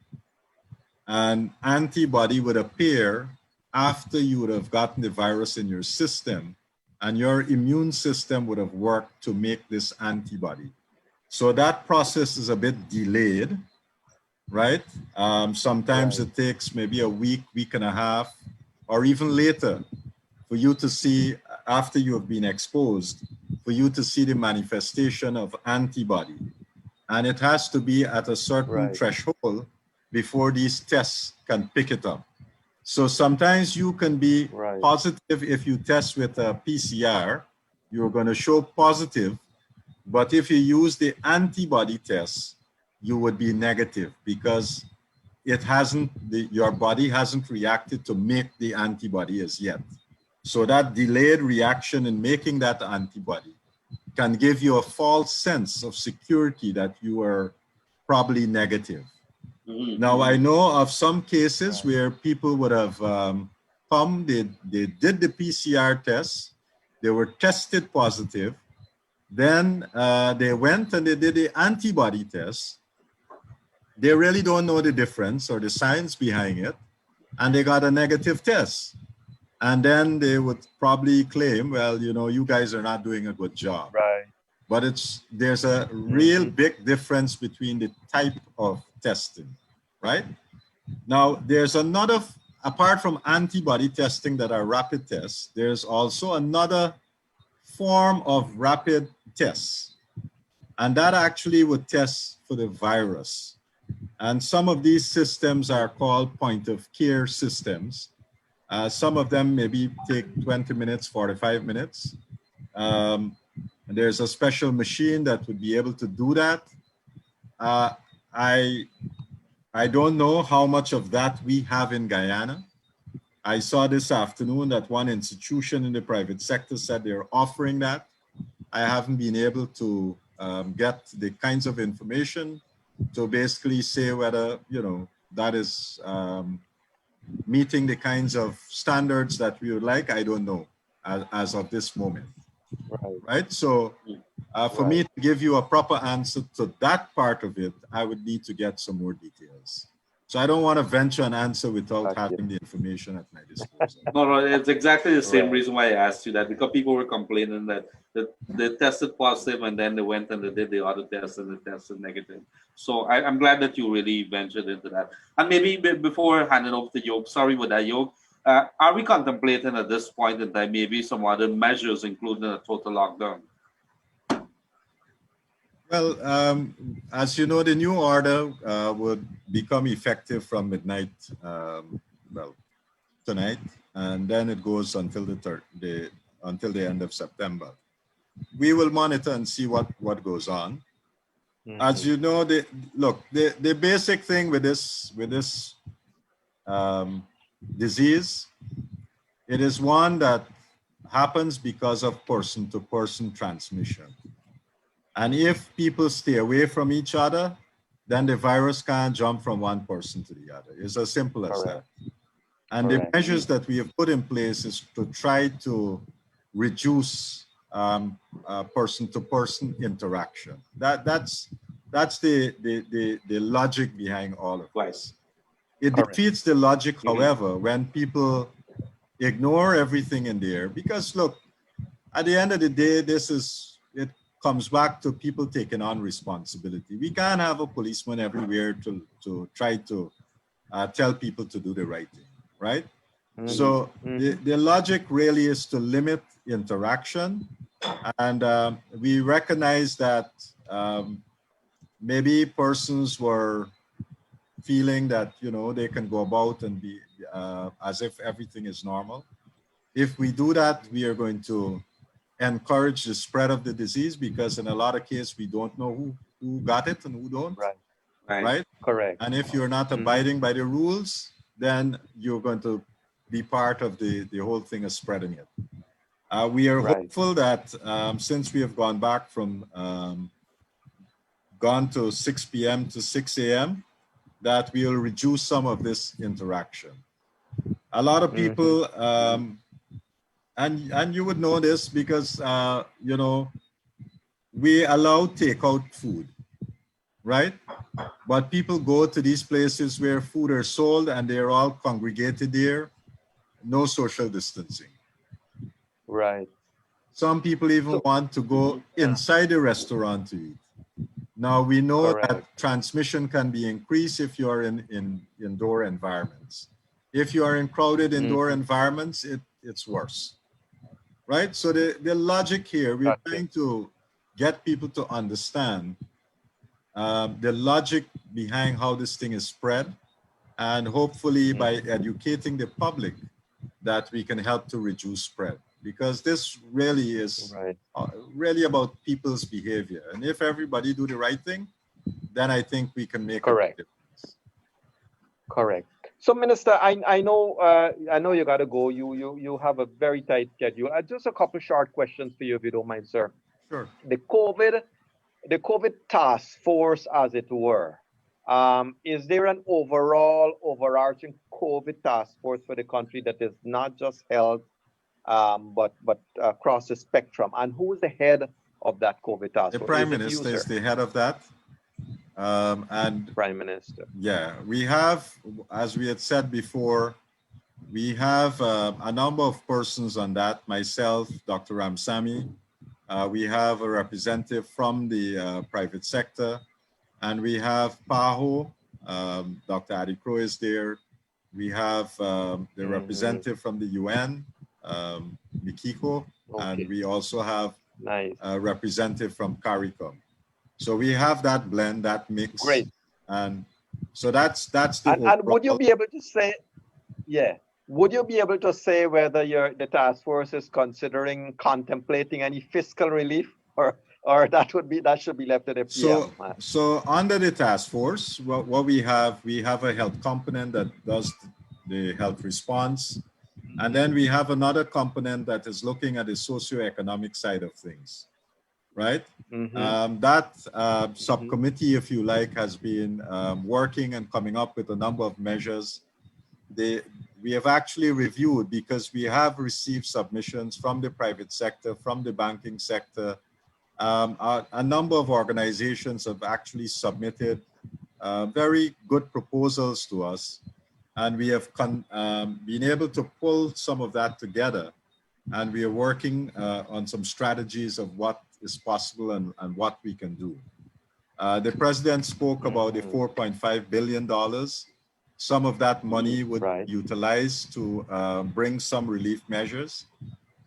and antibody would appear after you would have gotten the virus in your system, and your immune system would have worked to make this antibody. So that process is a bit delayed, right? Sometimes it takes maybe a week, week and a half, or even later for you to see, after you have been exposed, for you to see the manifestation of antibody. And it has to be at a certain threshold before these tests can pick it up. So sometimes you can be positive if you test with a PCR, you're going to show positive. But if you use the antibody test, you would be negative because it hasn't, your body hasn't reacted to make the antibody as yet. So that delayed reaction in making that antibody can give you a false sense of security that you are probably negative. Mhm. Now, I know of some cases where people would have come, they did the PCR test, they were tested positive, then they went and they did the antibody test. They really don't know the difference or the science behind it, and they got a negative test. And then they would probably claim, well, you know, you guys are not doing a good job. But there's a real big difference between the type of testing, right? Now, there's another, apart from antibody testing that are rapid tests, there's also another form of rapid tests. And that actually would test for the virus. And some of these systems are called point of care systems. Some of them maybe take 20 minutes, 45 minutes. And there's a special machine that would be able to do that. I don't know how much of that we have in Guyana. I saw this afternoon that one institution in the private sector said they're offering that. I haven't been able to get the kinds of information to basically say whether, you know, that is meeting the kinds of standards that we would like. I don't know as of this moment. Right? So for me to give you a proper answer to that part of it, I would need to get some more details. So I don't want to venture an answer without having the information at my disposal. No, it's exactly the same reason why I asked you that, because people were complaining that they tested positive and then they went and they did the other test and they tested negative. So I'm glad that you really ventured into that. And maybe before handing over to Yog, sorry with that, Yog, are we contemplating at this point in time maybe some other measures, including a total lockdown? Well, as you know, the new order would become effective from midnight, well, tonight, and then it goes until until the end of September. We will monitor and see what goes on. As you know, the basic thing with this disease, it is one that happens because of person-to-person transmission. And if people stay away from each other, then the virus can't jump from one person to the other. It's as simple as that. And the measures that we have put in place is to try to reduce person-to-person interaction. That's the logic behind all of this. It defeats the logic, however, when people ignore everything in there, because look, at the end of the day, it comes back to people taking on responsibility. We can't have a policeman everywhere to try to tell people to do the right thing, right? So the logic really is to limit interaction. And we recognize that maybe persons were feeling that, they can go about and be as if everything is normal. If we do that, we are going to encourage the spread of the disease, because in a lot of cases, we don't know who got it and who don't, Right. right? Correct. And if you're not abiding by the rules, then you're going to be part of the whole thing of spreading it. We are Right. hopeful that since we have gone back from gone to 6 p.m. to 6 a.m., that we will reduce some of this interaction. A lot of people, and you would know this because, we allow takeout food, right? But people go to these places where food are sold and they're all congregated there, no social distancing. Right. Some people even want to go inside the restaurant to eat. Now, we know that transmission can be increased if you are in indoor environments. If you are in crowded indoor environments, it's worse, right? So the logic here, we're trying to get people to understand the logic behind how this thing is spread, and hopefully by educating the public that we can help to reduce spread, because this really is really about people's behavior. And if everybody do the right thing, then I think we can make a big difference. Correct. So, Minister, I know you got to go. You have a very tight schedule. Just a couple short questions for you, if you don't mind, sir. Sure. The COVID task force, as it were, is there an overarching COVID task force for the country that is not just health, but across the spectrum? And who is the head of that COVID task force? The Prime Minister is the head of that. And Prime Minister. Yeah, we have, as we had said before, we have a number of persons on that. Myself, Dr. Ramsamy. We have a representative from the private sector, and we have PAHO. Dr. Adikro is there. We have the representative from the UN, Mikiko, and we also have a representative from CARICOM. So we have that blend, that mix. Great. And so that's the and would you be able to say, would you be able to say whether the task force is contemplating any fiscal relief, or that should be left to the PM? So under the task force, what we have a health component that does the health response. And then we have another component that is looking at the socioeconomic side of things. Right? That subcommittee, if you like, has been working and coming up with a number of measures. We have actually reviewed, because we have received submissions from the private sector, from the banking sector. A number of organizations have actually submitted very good proposals to us. And we have been able to pull some of that together. And we are working on some strategies of what is possible and what we can do. The president spoke about the $4.5 billion. Some of that money would be utilized to bring some relief measures.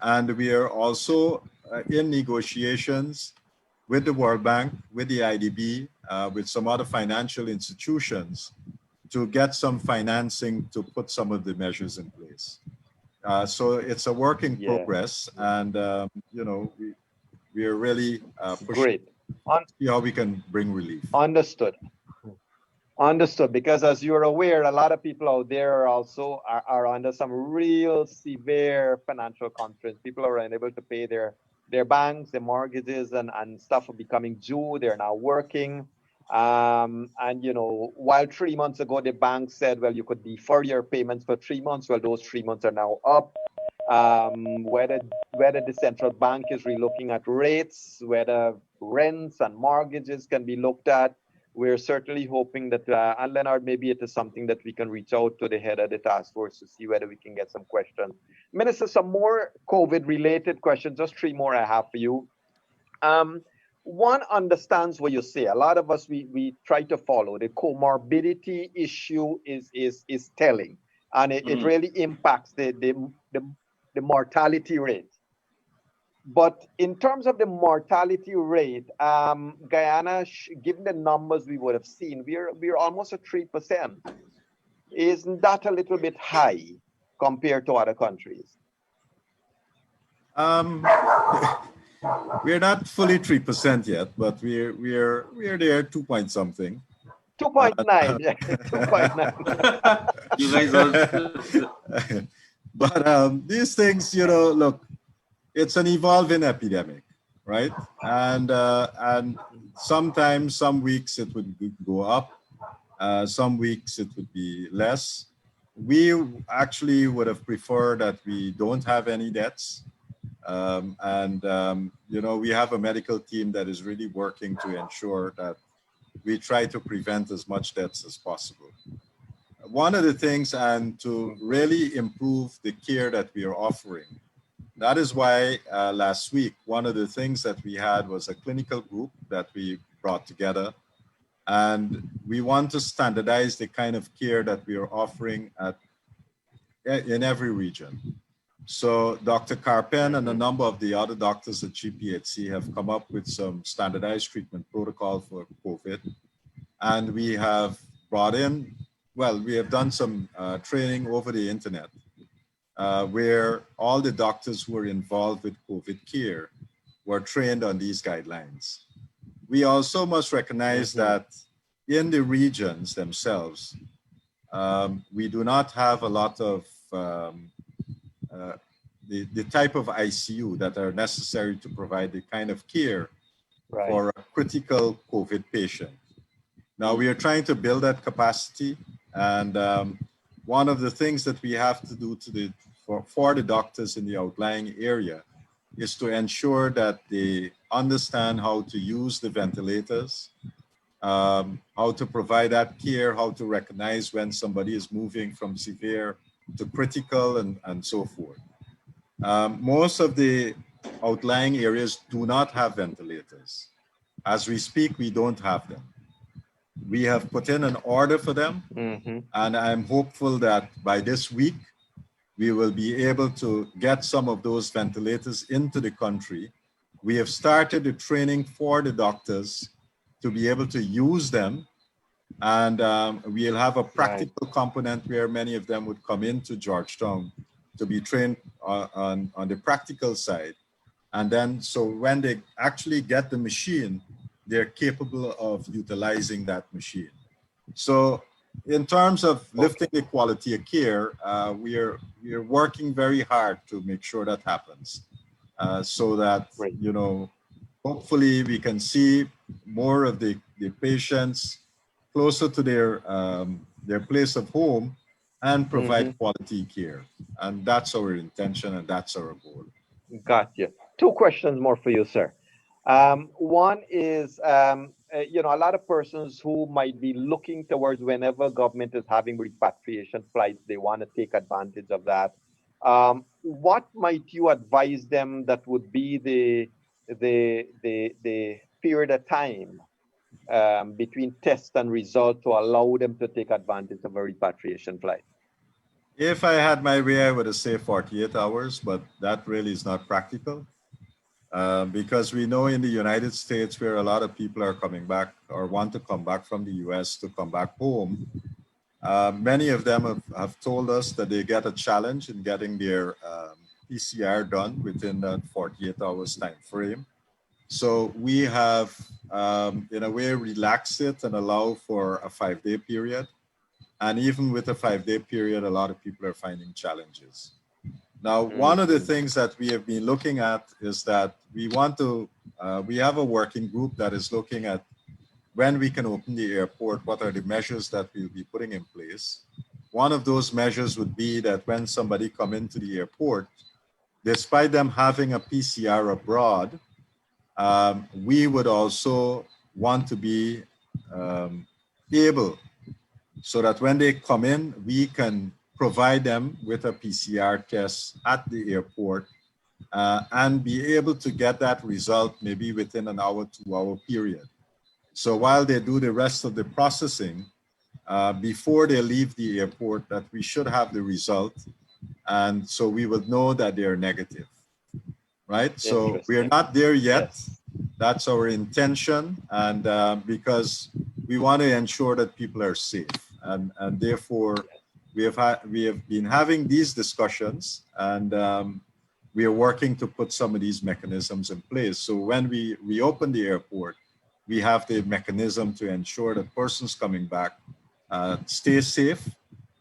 And we are also in negotiations with the World Bank, with the IDB, with some other financial institutions to get some financing to put some of the measures in place. So it's a work in progress, and we are really pushing to see how we can bring relief. Understood. Because as you're aware, a lot of people out there are also are under some real severe financial constraints. People are unable to pay their banks, their mortgages, and stuff are becoming due. They're now working. And while 3 months ago the bank said, well, you could defer your payments for 3 months, well, those 3 months are now up. Whether the central bank is relooking at rates, whether rents and mortgages can be looked at, we're certainly hoping that, and Leonard, maybe it is something that we can reach out to the head of the task force to see whether we can get some questions. Minister, some more COVID-related questions, just 3 more I have for you. One understands what you say. A lot of us, we try to follow. The comorbidity issue is telling, and it really impacts the mortality rate. But in terms of the mortality rate, Guyana, given the numbers we would have seen, we're almost at 3%. Isn't that a little bit high compared to other countries? We're not fully 3% yet, but we're there 2 point something. 2.9. 2.9. You guys are. But these things, you know, look, it's an evolving epidemic, right? And sometimes, some weeks it would go up, some weeks it would be less. We actually would have preferred that we don't have any deaths. You know, we have a medical team that is really working to ensure that we try to prevent as much deaths as possible. One of the things, and to really improve the care that we are offering, that is why last week, one of the things that we had was a clinical group that we brought together. And we want to standardize the kind of care that we are offering in every region. So Dr. Carpen and a number of the other doctors at GPHC have come up with some standardized treatment protocol for COVID. And we have brought in, well, we have done some training over the internet where all the doctors who are involved with COVID care were trained on these guidelines. We also must recognize that in the regions themselves, we do not have a lot of the type of ICU that are necessary to provide the kind of care for a critical COVID patient. Now we are trying to build that capacity, and one of the things that we have to do for the doctors in the outlying area is to ensure that they understand how to use the ventilators, how to provide that care, how to recognize when somebody is moving from severe to critical, and so forth. Most of the outlying areas do not have ventilators. As we speak, we don't have them. We have put in an order for them, and I'm hopeful that by this week, we will be able to get some of those ventilators into the country. We have started the training for the doctors to be able to use them, and we'll have a practical component where many of them would come into Georgetown to be trained on the practical side. And then, so when they actually get the machine, they're capable of utilizing that machine. So in terms of lifting the quality of care, we are working very hard to make sure that happens, so that, you know, hopefully we can see more of the patients closer to their place of home and provide quality care. And that's our intention, and that's our goal. Gotcha. Two questions more for you, sir. One is, you know, a lot of persons who might be looking towards whenever government is having repatriation flights, they want to take advantage of that. What might you advise them that would be the period of time between test and result to allow them to take advantage of a repatriation flight? If I had my way, I would have said 48 hours, but that really is not practical. Because we know in the United States, where a lot of people are coming back or want to come back from the US to come back home, many of them have told us that they get a challenge in getting their PCR done within that 48 hours time frame. So we have, in a way, relaxed it and allow for a 5-day period. And even with a 5-day period, a lot of people are finding challenges. Now, one of the things that we have been looking at is that we want to, we have a working group that is looking at when we can open the airport, what are the measures that we'll be putting in place. One of those measures would be that when somebody come into the airport, despite them having a PCR abroad, we would also want to be able, so that when they come in, we can provide them with a PCR test at the airport and be able to get that result maybe within an hour, 2-hour period. So while they do the rest of the processing, before they leave the airport, that we should have the result. And so we would know that they are negative. right? So we are not there yet. Yes. That's our intention, and because we want to ensure that people are safe, and therefore we have been having these discussions, and we are working to put some of these mechanisms in place. So when we reopen the airport, we have the mechanism to ensure that persons coming back stay safe,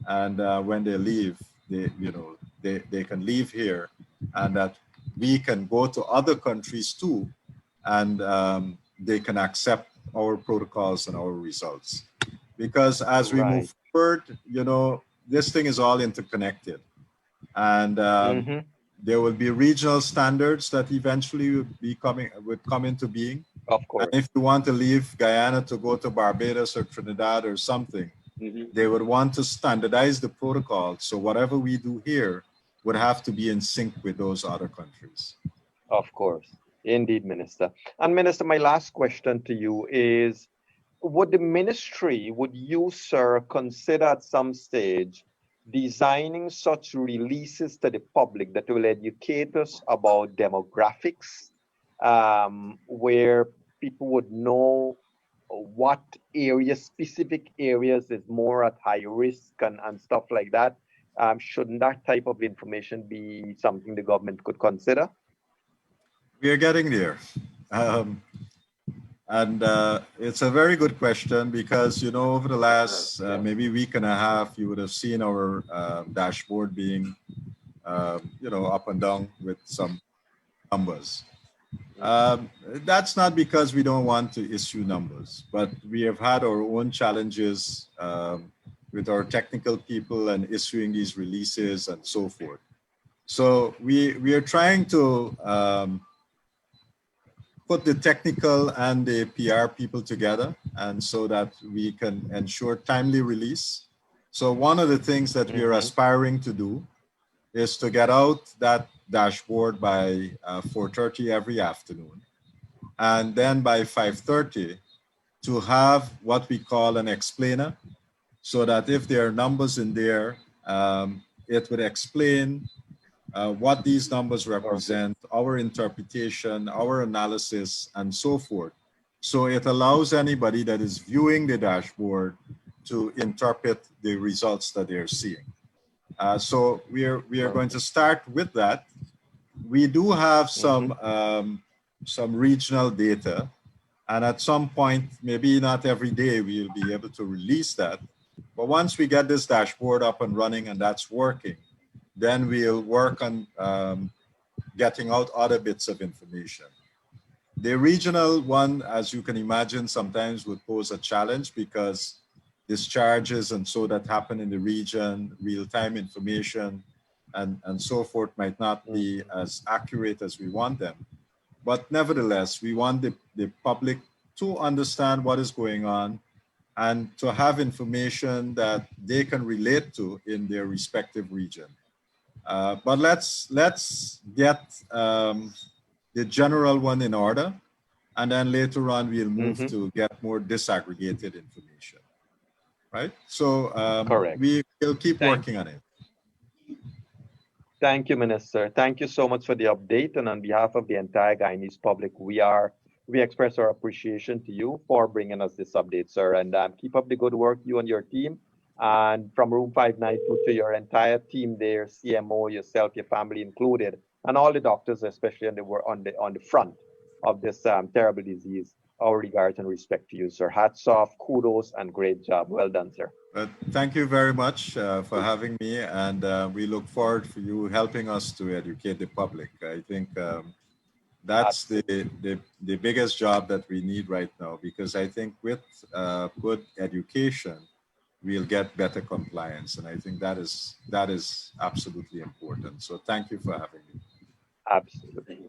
and when they leave, they can leave here, and that we can go to other countries too, and they can accept our protocols and our results. Because as we move forward, this thing is all interconnected, and there will be regional standards that eventually would come into being. Of course. And if you want to leave Guyana to go to Barbados or Trinidad or something, they would want to standardize the protocol. So whatever we do here would have to be in sync with those other countries. Of course. Indeed, Minister. And Minister, my last question to you is, would the ministry, would you, sir, consider at some stage designing such releases to the public that will educate us about demographics, where people would know what areas, specific areas is more at high risk and stuff like that? Shouldn't that type of information be something the government could consider? We are getting there. And it's a very good question because, over the last maybe week and a half, you would have seen our dashboard being, up and down with some numbers. That's not because we don't want to issue numbers, but we have had our own challenges with our technical people and issuing these releases and so forth. So we are trying to put the technical and the PR people together, and so that we can ensure timely release. So one of the things that we are aspiring to do is to get out that dashboard by 4:30 every afternoon, and then by 5:30 to have what we call an explainer, so that if there are numbers in there, it would explain what these numbers represent, our interpretation, our analysis, and so forth. So it allows anybody that is viewing the dashboard to interpret the results that they're seeing. So we are going to start with that. We do have some regional data, and at some point, maybe not every day, we'll be able to release that. But once we get this dashboard up and running and that's working, then we'll work on getting out other bits of information. The regional one, as you can imagine, sometimes would pose a challenge because discharges and so that happen in the region, real-time information, and so forth might not be as accurate as we want them. But nevertheless, we want the public to understand what is going on and to have information that they can relate to in their respective region. But let's get the general one in order, and then later on we'll move to get more disaggregated information, right? So correct. We will keep working on it. Thank you, Minister. Thank you so much for the update, and on behalf of the entire Guyanese public, we express our appreciation to you for bringing us this update, sir. And keep up the good work, you and your team. And from Room 592 to your entire team there, CMO, yourself, your family included, and all the doctors, especially on the front of this terrible disease. Our regards and respect to you, sir. Hats off, kudos, and great job. Well done, sir. Thank you very much for having me, and we look forward for you helping us to educate the public. I think that's the biggest job that we need right now, because I think with good education, we'll get better compliance, and I think that is absolutely important. So thank you for having me. Absolutely.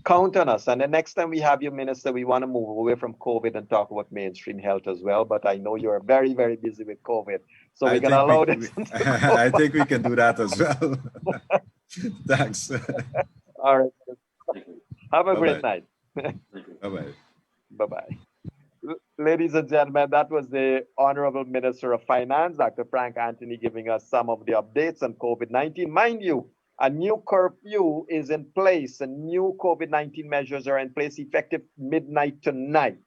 Count on us. And the next time we have you, Minister, we want to move away from COVID and talk about mainstream health as well. But I know you're very, very busy with COVID. So we're going to allow this. I think we can do that as well. Thanks. All right. Have a great night. Bye-bye. Bye-bye. Ladies and gentlemen, that was the Honorable Minister of Finance, Dr. Frank Anthony, giving us some of the updates on COVID-19. Mind you, A new curfew is in place, and new COVID-19 measures are in place effective midnight tonight.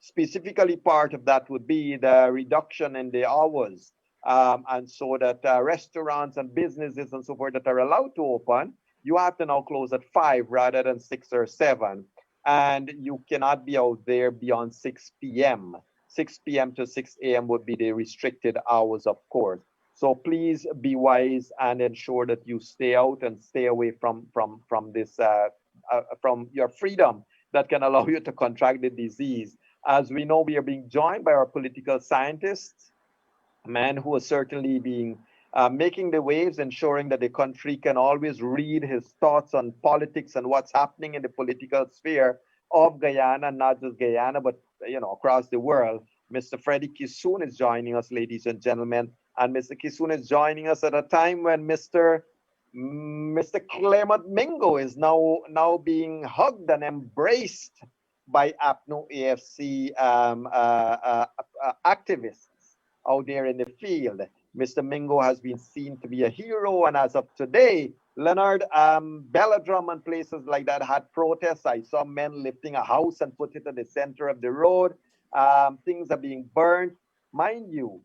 Specifically, part of that would be the reduction in the hours, and so that restaurants and businesses and so forth that are allowed to open, you have to now close at 5 rather than 6 or 7. And you cannot be out there beyond 6 p.m. 6 p.m. to 6 a.m. would be the restricted hours, of course. So please be wise and ensure that you stay out and stay away from this from your freedom that can allow you to contract the disease. As we know, we are being joined by our political scientists, a man who is certainly being making the waves, ensuring that the country can always read his thoughts on politics and what's happening in the political sphere of Guyana, not just Guyana, but across the world. Mr. Freddie Kissoon is joining us, ladies and gentlemen, and Mr. Kissoon is joining us at a time when Mr. Clement Mingo is now being hugged and embraced by APNO AFC activists out there in the field. Mr. Mingo has been seen to be a hero, and as of today, Leonard, Belladrum and places like that had protests. I saw men lifting a house and put it in the center of the road. Things are being burned. Mind you,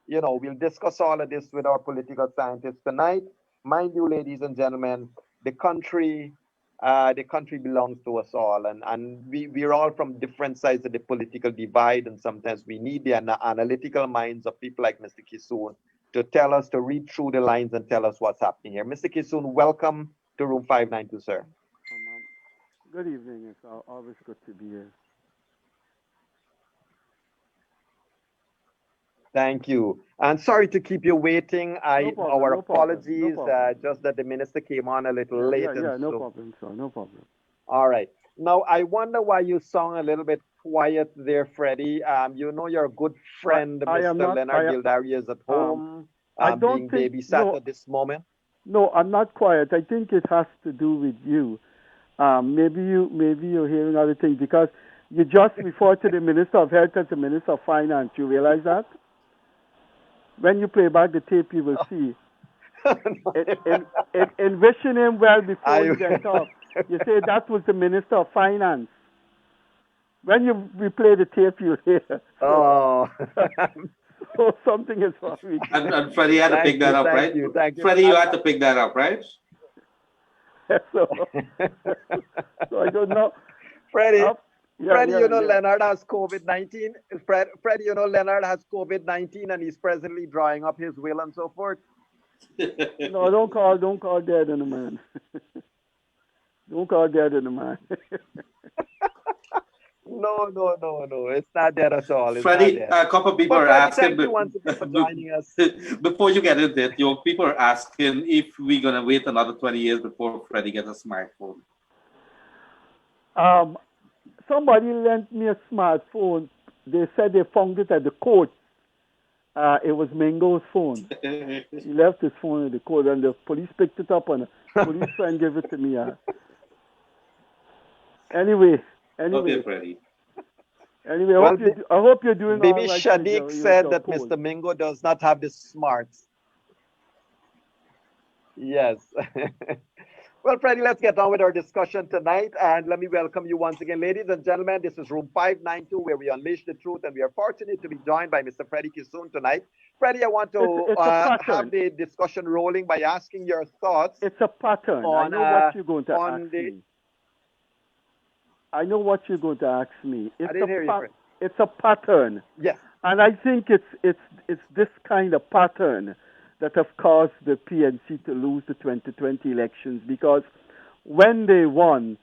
we'll discuss all of this with our political scientists tonight. Mind you, ladies and gentlemen, the country belongs to us all, and we're all from different sides of the political divide, and sometimes we need the analytical minds of people like Mr. Kissoon to read through the lines and tell us what's happening here. Mr. Kissoon, welcome to room 592, sir. Good evening. It's always good to be here. Thank you. And sorry to keep you waiting. Our apologies, just that the minister came on a little late. No problem, sir. No problem. All right. Now, I wonder why you sound a little bit quiet there, Freddie. Your good friend, Mr. Leonard Gildarie, is at home being babysat at this moment. No, I'm not quiet. I think it has to do with you. Maybe you're hearing other things because you just referred to the Minister of Health as the Minister of Finance. You realize that? When you play back the tape, you will see. Envision him well before you get off. You say that was the Minister of Finance. When you replay the tape, you hear. Oh. So something is wrong. And Freddie had to pick that up, right? Thank you. Freddie, you had to pick that up, right? So I don't know. Freddie. Leonard has COVID-19. Freddie, Leonard has COVID-19 and he's presently drawing up his will and so forth. No, don't call dead on the man. Don't call dead on the man. No. It's not dead at all. Freddie, a couple of people are asking. Thank you once again for joining us. Before you get into it, people are asking if we're going to wait another 20 years before Freddie gets a smartphone. Somebody lent me a smartphone. They said they found it at the court. It was Mingo's phone. He left his phone at the court, and the police picked it up, and a police friend gave it to me. Anyway. Okay, Freddie. Anyway, I hope you're doing all right. Maybe Shadiq said that Mr. Mingo does not have the smarts. Yes. Well, Freddie, let's get on with our discussion tonight. And let me welcome you once again, ladies and gentlemen. This is room 592, where we unleash the truth. And we are fortunate to be joined by Mr. Freddie Kissoon tonight. Freddie, I want to have the discussion rolling by asking your thoughts. It's a pattern. I know what you're going to ask me. I know what you're going to ask me. It's a pattern. Yes. And I think it's this kind of pattern that have caused the PNC to lose the 2020 elections, because when they won,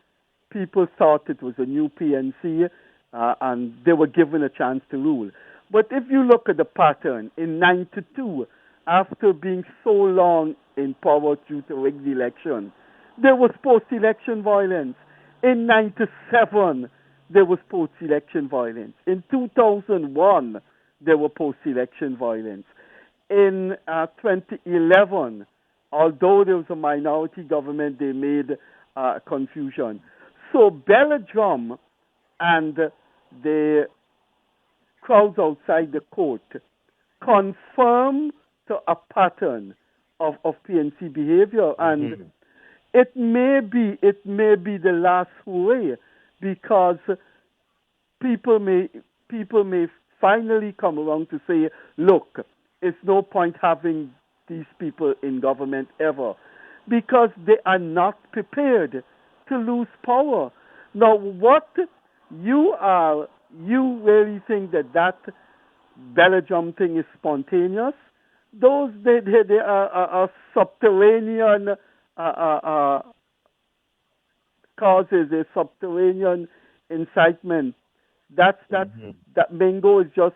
people thought it was a new PNC and they were given a chance to rule. But if you look at the pattern, in 92, after being so long in power due to rigged election, there was post-election violence. In 97, there was post-election violence. In 2001, there were post-election violence. In 2011, although there was a minority government, they made confusion. So Belladrum and the crowds outside the court confirm to a pattern of PNC behavior, and it may be the last hooray, because people may finally come around to say, look, it's no point having these people in government ever, because they are not prepared to lose power. Now, what you really think that Belgium thing is spontaneous? Those they are subterranean causes, a subterranean incitement. That Mingo is just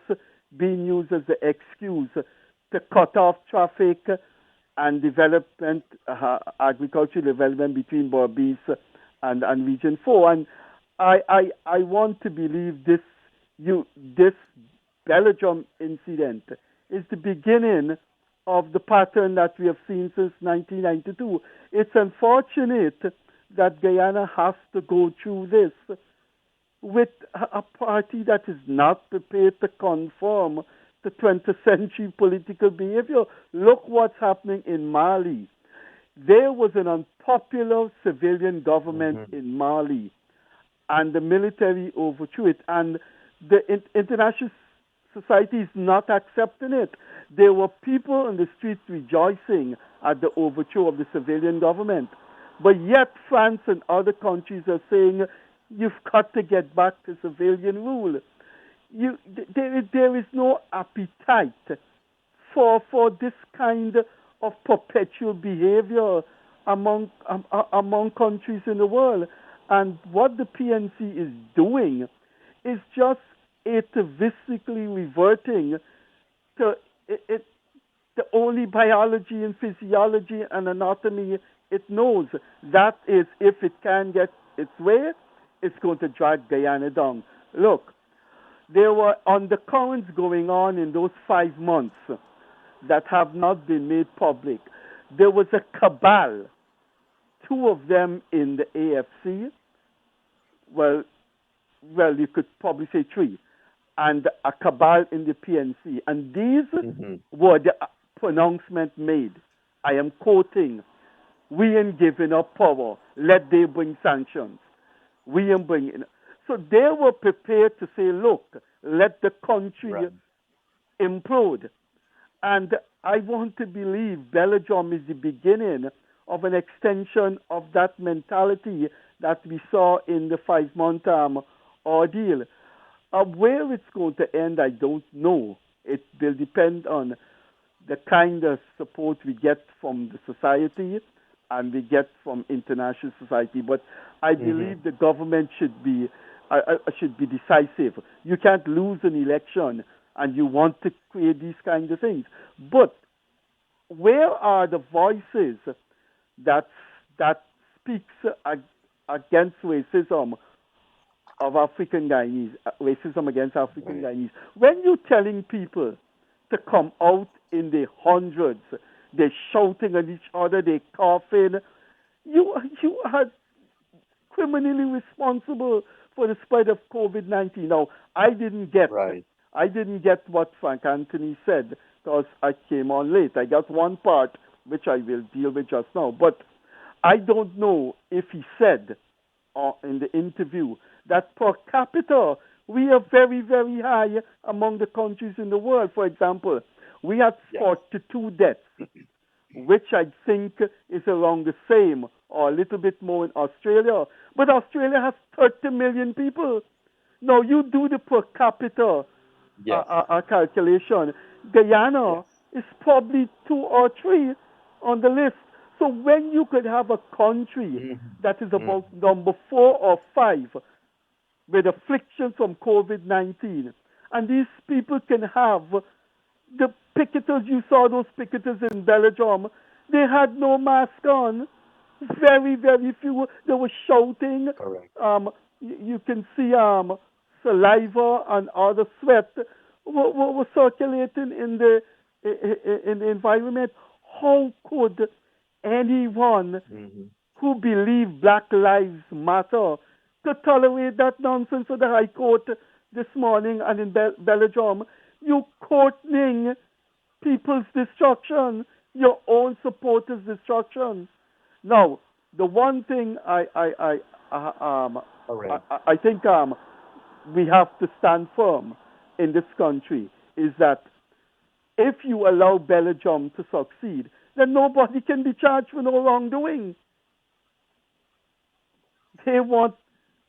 being used as the excuse to cut off traffic and development, agricultural development between Berbice and Region 4. And I want to believe this Belgium incident is the beginning of the pattern that we have seen since 1992. It's unfortunate that Guyana has to go through this with a party that is not prepared to conform to 20th century political behavior. Look what's happening in Mali. There was an unpopular civilian government in Mali, and the military overthrew it, and the international society is not accepting it. There were people on the streets rejoicing at the overthrow of the civilian government, but yet France and other countries are saying, you've got to get back to civilian rule. There is no appetite for this kind of perpetual behavior among countries in the world. And what the PNC is doing is just atavistically reverting to the only biology and physiology and anatomy it knows. That is, if it can get its way, it's going to drag Guyana down. Look, there were undercurrents going on in those 5 months that have not been made public. There was a cabal, 2 of them in the AFC, well, you could probably say 3, and a cabal in the PNC. And these were the pronouncements made. I am quoting, we ain't giving up power, let they bring sanctions. We ain't bringing. So they were prepared to say, look, let the country implode. And I want to believe Belgium is the beginning of an extension of that mentality that we saw in the 5-month ordeal. Where it's going to end, I don't know. It will depend on the kind of support we get from the society and we get from international society. But I believe the government should be decisive. You can't lose an election and you want to create these kinds of things. But where are the voices that speaks against racism of African Guyanese, racism against African Guyanese? When you're telling people to come out in the hundreds, they're shouting at each other, they're coughing, you are criminally responsible for the spread of COVID-19. Now, I didn't get what Frank Anthony said because I came on late. I got one part which I will deal with just now, but I don't know if he said in the interview that per capita we are very, very high among the countries in the world. For example, we had 42 deaths, which I think is around the same or a little bit more in Australia. But Australia has 30 million people. Now, you do the per capita calculation. Guyana is probably 2 or 3 on the list. So when you could have a country that is about number 4 or 5 with afflictions from COVID-19, and these people can have the picketers, you saw those picketers in Belgium, they had no mask on. Very, very few. They were shouting. You can see saliva and other sweat were circulating in the environment. How could anyone who believes Black Lives Matter to tolerate that nonsense? So the High Court this morning and in Belgium, you courting people's destruction Your own supporters' destruction. Now, the one thing All right. I think we have to stand firm in this country is that if you allow Belgium to succeed, then nobody can be charged for no wrongdoing. They want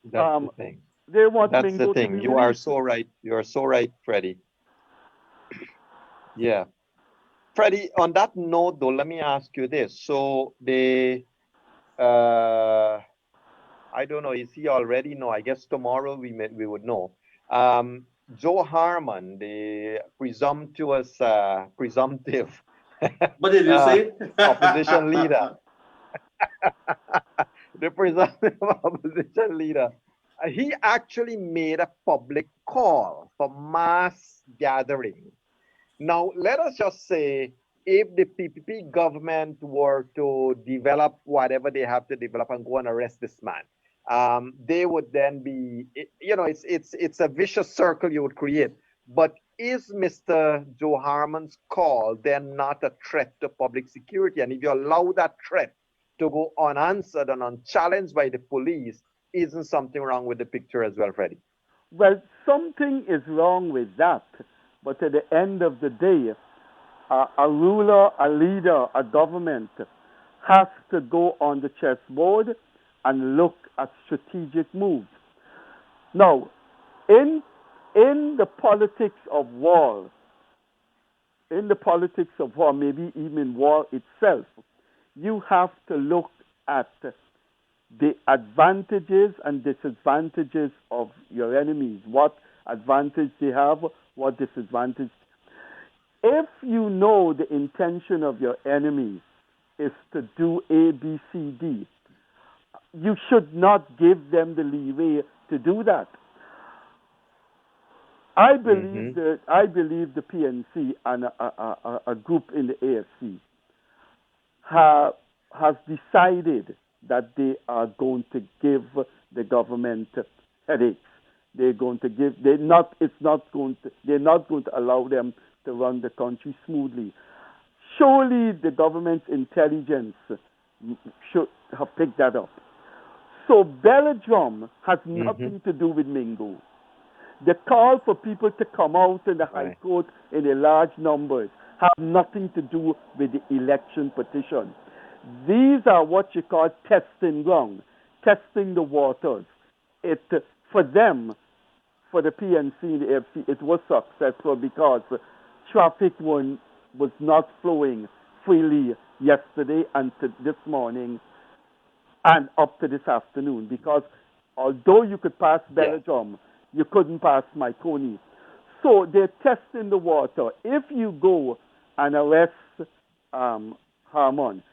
That's the thing. they want That's the Mingo to thing. be You are released. so right. You are so right, Freddie. Yeah. Freddie, on that note, though, let me ask you this. So I don't know, is he already? No, I guess tomorrow we would know. Joe Harmon, the presumptive What did you uh, say? opposition leader, the presumptive opposition leader, he actually made a public call for mass gathering. Now, let us just say if the PPP government were to develop whatever they have to develop and go and arrest this man, they would then be, it's a vicious circle you would create. But is Mr. Joe Harmon's call then not a threat to public security? And if you allow that threat to go unanswered and unchallenged by the police, isn't something wrong with the picture as well, Freddie? Well, something is wrong with that. But at the end of the day, a ruler, a leader, a government has to go on the chessboard and look at strategic moves. Now, in the politics of war, maybe even in war itself, you have to look at the advantages and disadvantages of your enemies. What advantage they have, what disadvantage. If you know the intention of your enemy is to do A, B, C, D, you should not give them the leeway to do that. I believe the PNC and a group in the AFC has decided that they are going to give the government headaches. They're going to give. They're not going to allow them to run the country smoothly. Surely the government's intelligence should have picked that up. So Belgium has nothing to do with Mingo. The call for people to come out in the High Court in a large numbers have nothing to do with the election petition. These are what you call testing ground, testing the waters. For them, for the PNC and the AFC, it was successful because traffic was not flowing freely yesterday and this morning and up to this afternoon. Because although you could pass Belgium, you couldn't pass Myconi. So they're testing the water. If you go and arrest Harmon,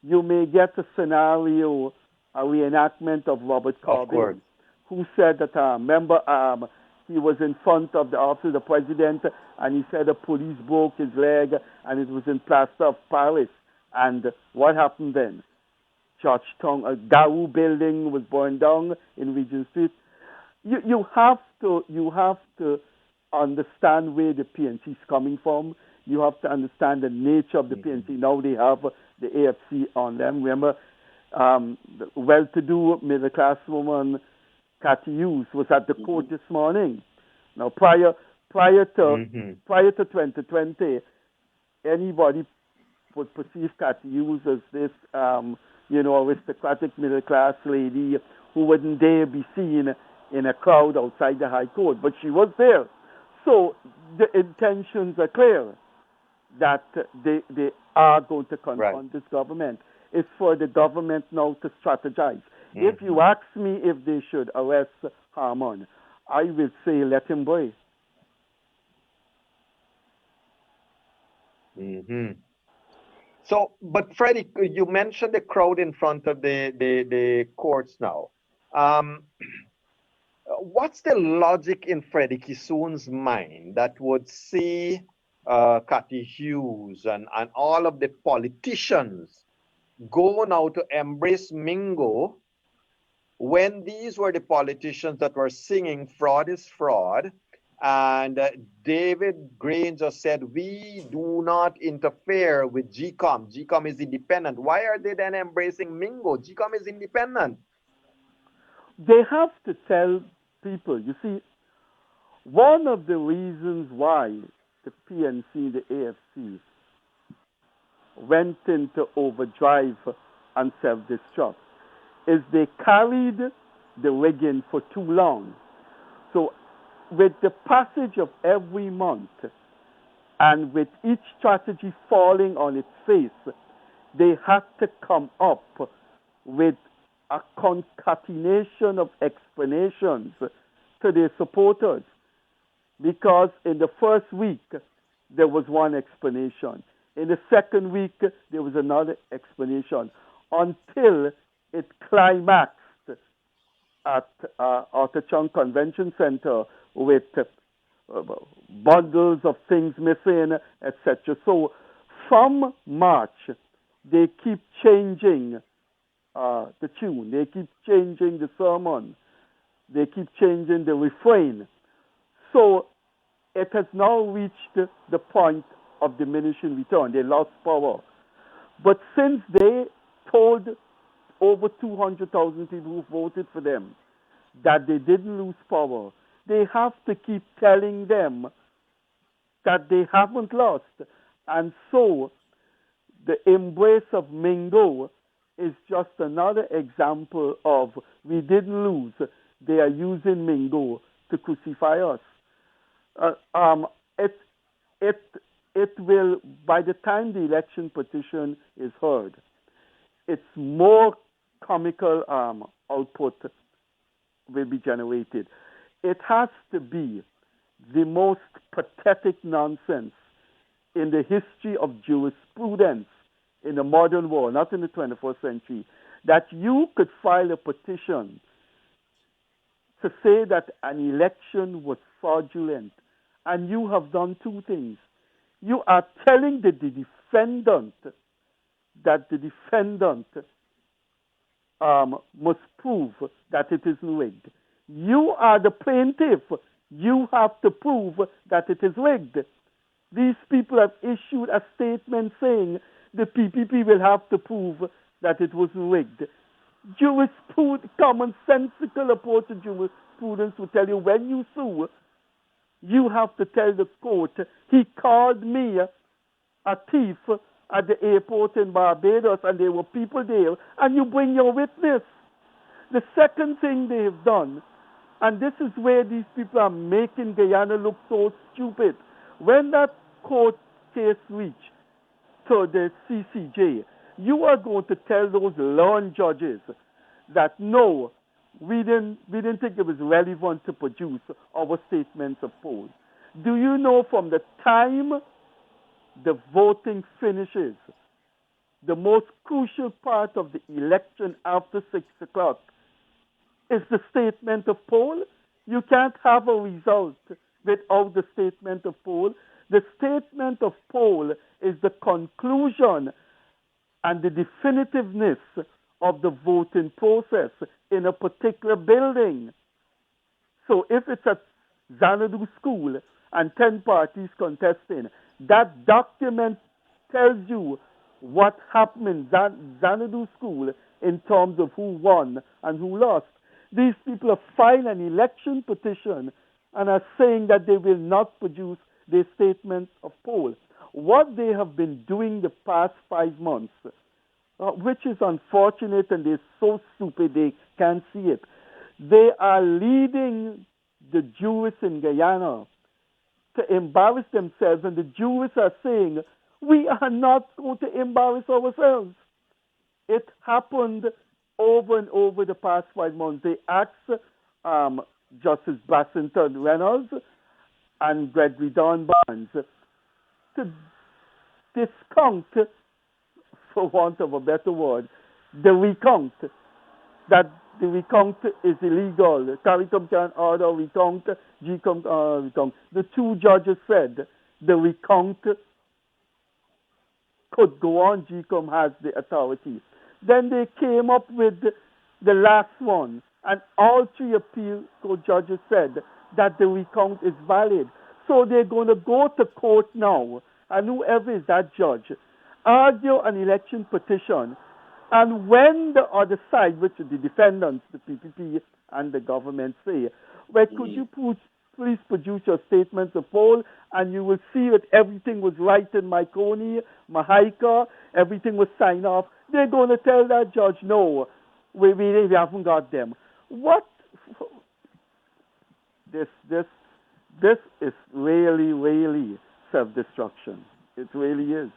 you may get a scenario, a reenactment of Robert Corbyn, who said that, he was in front of the office of the president and he said the police broke his leg and it was in plaster of Paris. And what happened then? Georgetown, a Garou building was burned down in Regent Street. You have to understand where the PNC is coming from. You have to understand the nature of the PNC. Now they have the AFC on them. Remember, the well-to-do middle-class woman, Kaieteur, was at the court this morning. Now, prior to 2020, anybody would perceive Kaieteur as this, aristocratic middle-class lady who wouldn't dare be seen in a crowd outside the High Court, but she was there. So the intentions are clear that they are going to confront this government. It's for the government now to strategize. If you ask me if they should arrest Harmon, I will say let him go. So, but Freddie, you mentioned the crowd in front of the courts now. What's the logic in Freddie Kissoon's mind that would see Kaieteur and all of the politicians go now to embrace Mingo when these were the politicians that were singing fraud is fraud And David Granger said, we do not interfere with GCOM. GCOM is independent. Why are they then embracing Mingo? GCOM is independent. They have to tell people, you see, one of the reasons why the PNC, the AFC, went into overdrive and self-destruct is they carried the rigging for too long. So with the passage of every month and with each strategy falling on its face, they had to come up with a concatenation of explanations to their supporters. Because in the first week, there was one explanation. In the second week, there was another explanation until it climaxed at Artachon Convention Center with bundles of things missing, etc. So from March, they keep changing the tune. They keep changing the sermon. They keep changing the refrain. So it has now reached the point of diminishing return. They lost power. But since they told over 200,000 people who voted for them that they didn't lose power, they have to keep telling them that they haven't lost. And so the embrace of Mingo is just another example of we didn't lose. They are using Mingo to crucify us. It will, by the time the election petition is heard, it's more comical output will be generated. It has to be the most pathetic nonsense in the history of jurisprudence in the modern world, not in the 21st century, that you could file a petition to say that an election was fraudulent, and you have done two things. You are telling the defendant that the defendant must prove that it is rigged. You are the plaintiff. You have to prove that it is rigged. These people have issued a statement saying the PPP will have to prove that it was rigged. Commonsensical approach to jurisprudence will tell you when you sue, you have to tell the court, he called me a thief at the airport in Barbados and there were people there, and you bring your witness. The second thing they have done, and this is where these people are making Guyana look so stupid, when that court case reached to the CCJ, you are going to tell those learned judges that no, we didn't think it was relevant to produce our statements of polls. Do you know from the time the voting finishes, the most crucial part of the election after 6 o'clock is the statement of poll? You can't have a result without the statement of poll. The statement of poll is the conclusion and the definitiveness of the voting process in a particular building. So if it's at Xanadu School and 10 parties contesting, that document tells you what happened in Xanadu School in terms of who won and who lost. These people have filed an election petition and are saying that they will not produce their statement of poll. What they have been doing the past 5 months, which is unfortunate, and they're so stupid they can't see it. They are leading the jurists in Guyana to embarrass themselves, and the jurists are saying, we are not going to embarrass ourselves. It happened over and over the past 5 months. They asked Justice Bassington Reynolds and Gregory Don Barnes to discount, for want of a better word, the recount, that the recount is illegal. CARICOM can order recount, GCOM recount. The two judges said the recount could go on, GCOM has the authority. Then they came up with the last one, and all three appeal court judges said that the recount is valid. So they're going to go to court now, and whoever is that judge, argue an election petition. And when the other side, which is the defendants, the PPP and the government, say, well, could you please produce your statements of poll, and you will see that everything was right in Myconi, Mahaika, everything was signed off. They're going to tell that judge, no, we haven't got them. What? This is really, really self-destruction. It really is.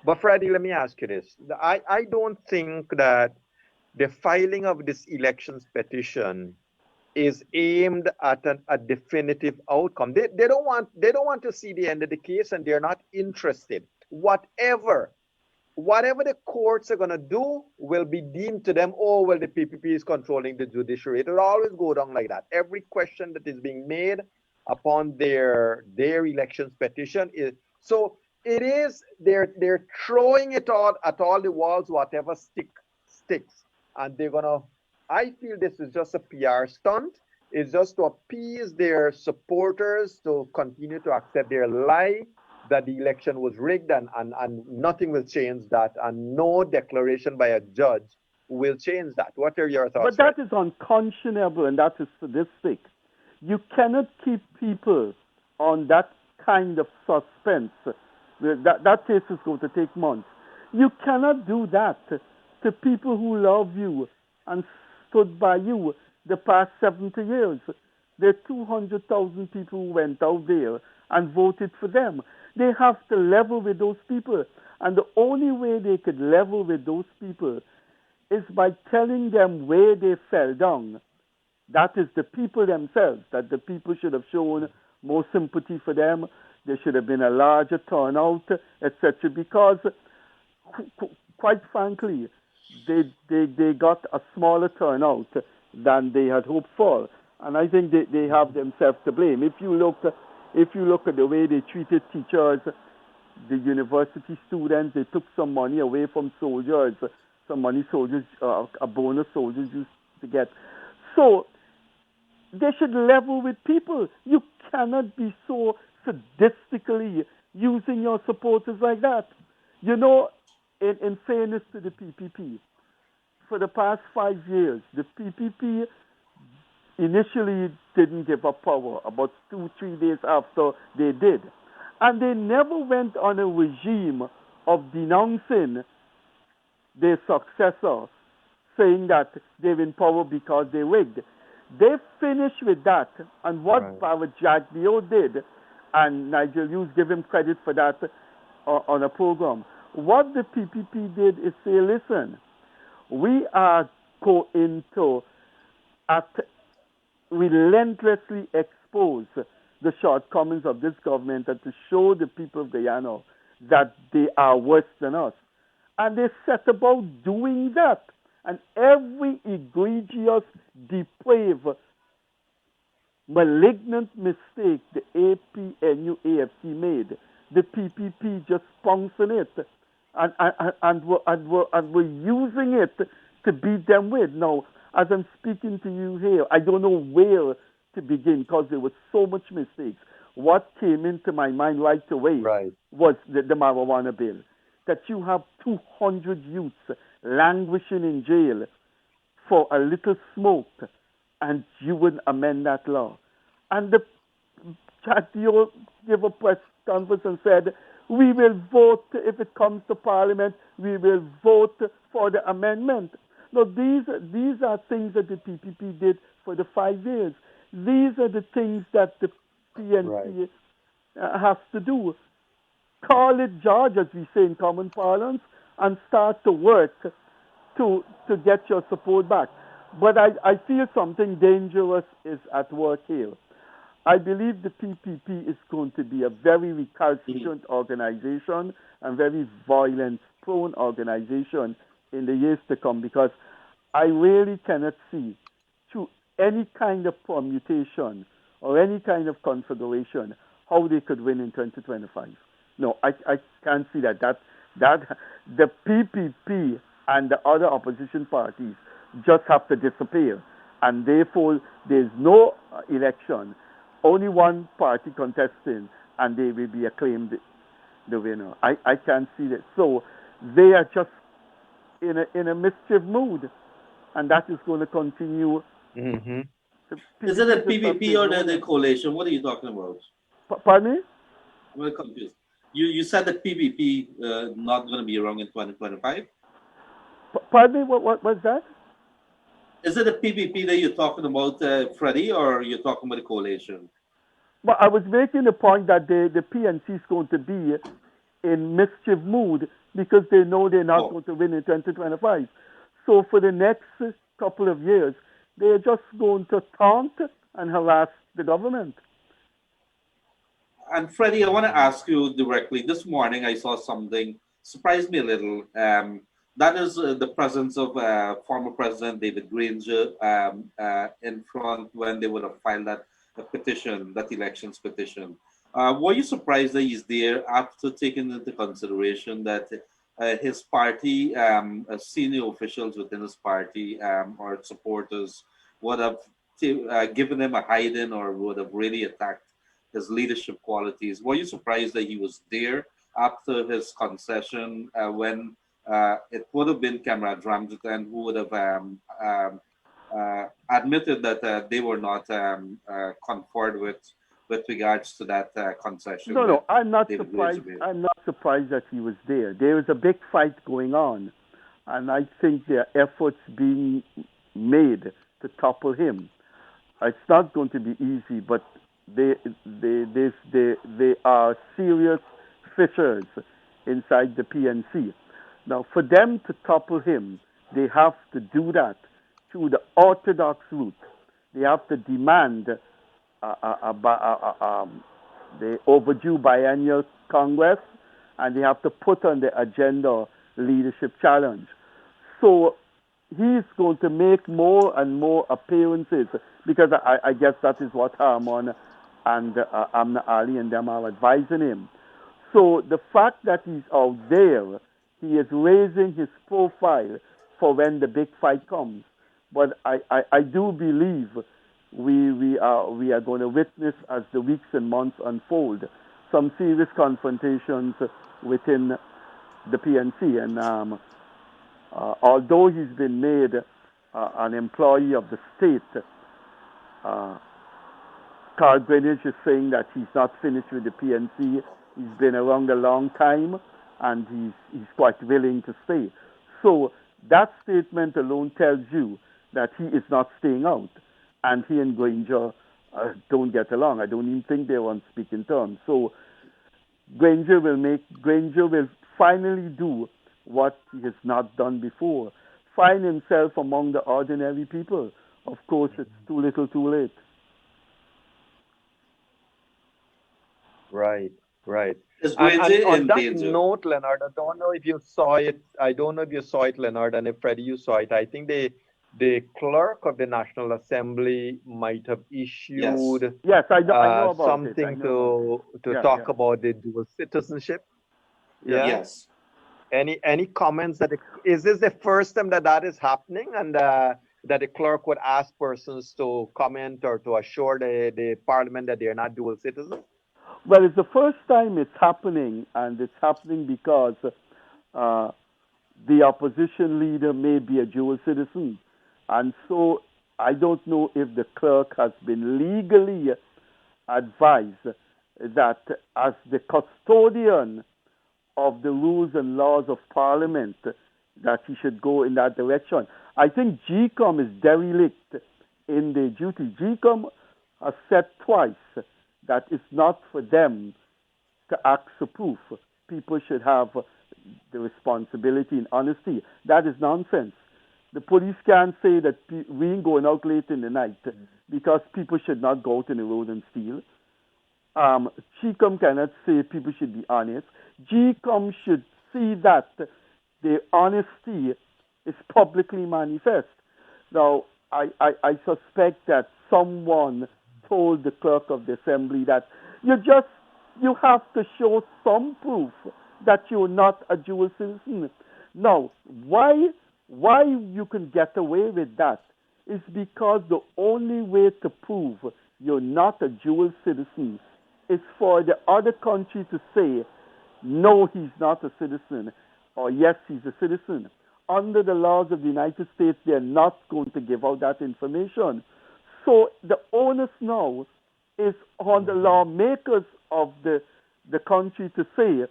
But Freddie, let me ask you this. I don't think that the filing of this elections petition is aimed at a definitive outcome. They don't want to see the end of the case, and they're not interested. Whatever the courts are going to do will be deemed to them, oh, well, the PPP is controlling the judiciary. It will always go down like that. Every question that is being made upon their elections petition is so. It is they're throwing it all at all the walls, whatever sticks, and they're gonna. I feel this is just a PR stunt. It's just to appease their supporters to continue to accept their lie that the election was rigged, and nothing will change that, and no declaration by a judge will change that. What are your thoughts? But that is unconscionable, and that is sadistic. You cannot keep people on that kind of suspense. That case is going to take months. You cannot do that to people who love you and stood by you the past 70 years. There are 200,000 people who went out there and voted for them. They have to level with those people. And the only way they could level with those people is by telling them where they fell down. That is the people themselves, that the people should have shown more sympathy for them. There should have been a larger turnout, etc. Because, quite frankly, they got a smaller turnout than they had hoped for, and I think they have themselves to blame. If you look at the way they treated teachers, the university students, they took some money away from soldiers, some money soldiers, a bonus soldiers used to get. So they should level with people. You cannot be so sadistically using your supporters like that. You know, in fairness to the PPP, for the past 5 years, the PPP initially didn't give up power, about 2-3 days after they did. And they never went on a regime of denouncing their successor, saying that they're in power because they rigged. They finished with that, and what Jagdeo did, and Nigel Hughes give him credit for that on a program. What the PPP did is say, listen, we are going to relentlessly expose the shortcomings of this government and to show the people of Guyana that they are worse than us. And they set about doing that. And every egregious, depraved, malignant mistake the APNU-AFC made, the PPP just pounced on it and were using it to beat them with. Now, as I'm speaking to you here, I don't know where to begin because there was so much mistakes. What came into my mind right away was the marijuana bill. That you have 200 youths languishing in jail for a little smoke, and you wouldn't amend that law. And the Kaieteur gave a press conference and said, we will vote if it comes to Parliament, we will vote for the amendment. Now, these are things that the PPP did for the 5 years. These are the things that the PNC has to do. Call it George, as we say in common parlance, and start to work to get your support back. But I feel something dangerous is at work here. I believe the PPP is going to be a very recalcitrant organization and very violence-prone organization in the years to come, because I really cannot see through any kind of permutation or any kind of configuration how they could win in 2025. No, I can't see that. That the PPP and the other opposition parties just have to disappear. and therefore there's no election, only one party contesting, and they will be acclaimed the winner. I can't see that. So they are just in a mischief mood, and that is going to continue. Mm-hmm. Is it a PVP or the coalition? What are you talking about? Pardon me? I'm very confused. You said that PVP not going to be around in 2025? Pardon me? What was that? Is it a PVP that you're talking about, Freddie, or you're talking about the coalition? But I was making the point that the PNC is going to be in mischief mood because they know they're not going to win in 2025. So for the next couple of years, they're just going to taunt and harass the government. And Freddie, I want to ask you directly. This morning, I saw something surprised me a little. That is the presence of former President David Granger in front when they would have filed that petition, that elections petition. Were you surprised that he's there after taking into consideration that his party, senior officials within his party or supporters would have given him a hiding or would have really attacked his leadership qualities? Were you surprised that he was there after his concession when it would have been Comrade Ramjitan who would have admitted that they were not conformed with regards to that concession? No, I'm not surprised. I'm not surprised that he was there. There is a big fight going on, and I think there are efforts being made to topple him. It's not going to be easy, but they are serious fissures inside the PNC. Now, for them to topple him, they have to do that through the orthodox route. They have to demand the overdue biennial Congress, and they have to put on the agenda leadership challenge. So he's going to make more and more appearances because I guess that is what Harmon and Amna Ali and them are advising him. So the fact that he's out there, he is raising his profile for when the big fight comes. But I do believe we are going to witness, as the weeks and months unfold, some serious confrontations within the PNC. And although he's been made an employee of the state, Carl Greenwich is saying that he's not finished with the PNC. He's been around a long time, and he's quite willing to stay. So that statement alone tells you that he is not staying out. And he and Granger don't get along. I don't even think they're on speaking terms. So Granger will finally do what he has not done before. Find himself among the ordinary people. Of course, it's too little too late. Right. Is And Granger on in that danger? note, Leonard, I don't know if you saw it, Leonard, and if Freddie, you saw it. I think the clerk of the National Assembly might have issued Yes, I know about something to talk about the dual citizenship. Yeah. Yes. Any comments is this the first time that is happening, and that the clerk would ask persons to comment or to assure the parliament that they are not dual citizens? Well, it's the first time it's happening, and it's happening because the opposition leader may be a dual citizen. And so I don't know if the clerk has been legally advised that as the custodian of the rules and laws of Parliament, that he should go in that direction. I think GCOM is derelict in their duty. GCOM has said twice that it's not for them to ask for proof. People should have the responsibility and honesty. That is nonsense. The police can't say that we ain't going out late in the night because people should not go out in the road and steal. GCOM cannot say people should be honest. GCOM should see that the honesty is publicly manifest. Now, I suspect that someone told the clerk of the assembly that you have to show some proof that you're not a dual citizen. Now, why you can get away with that is because the only way to prove you're not a dual citizen is for the other country to say, no, he's not a citizen, or yes, he's a citizen. Under the laws of the United States, they're not going to give out that information. So the onus now is on the lawmakers of the country to say,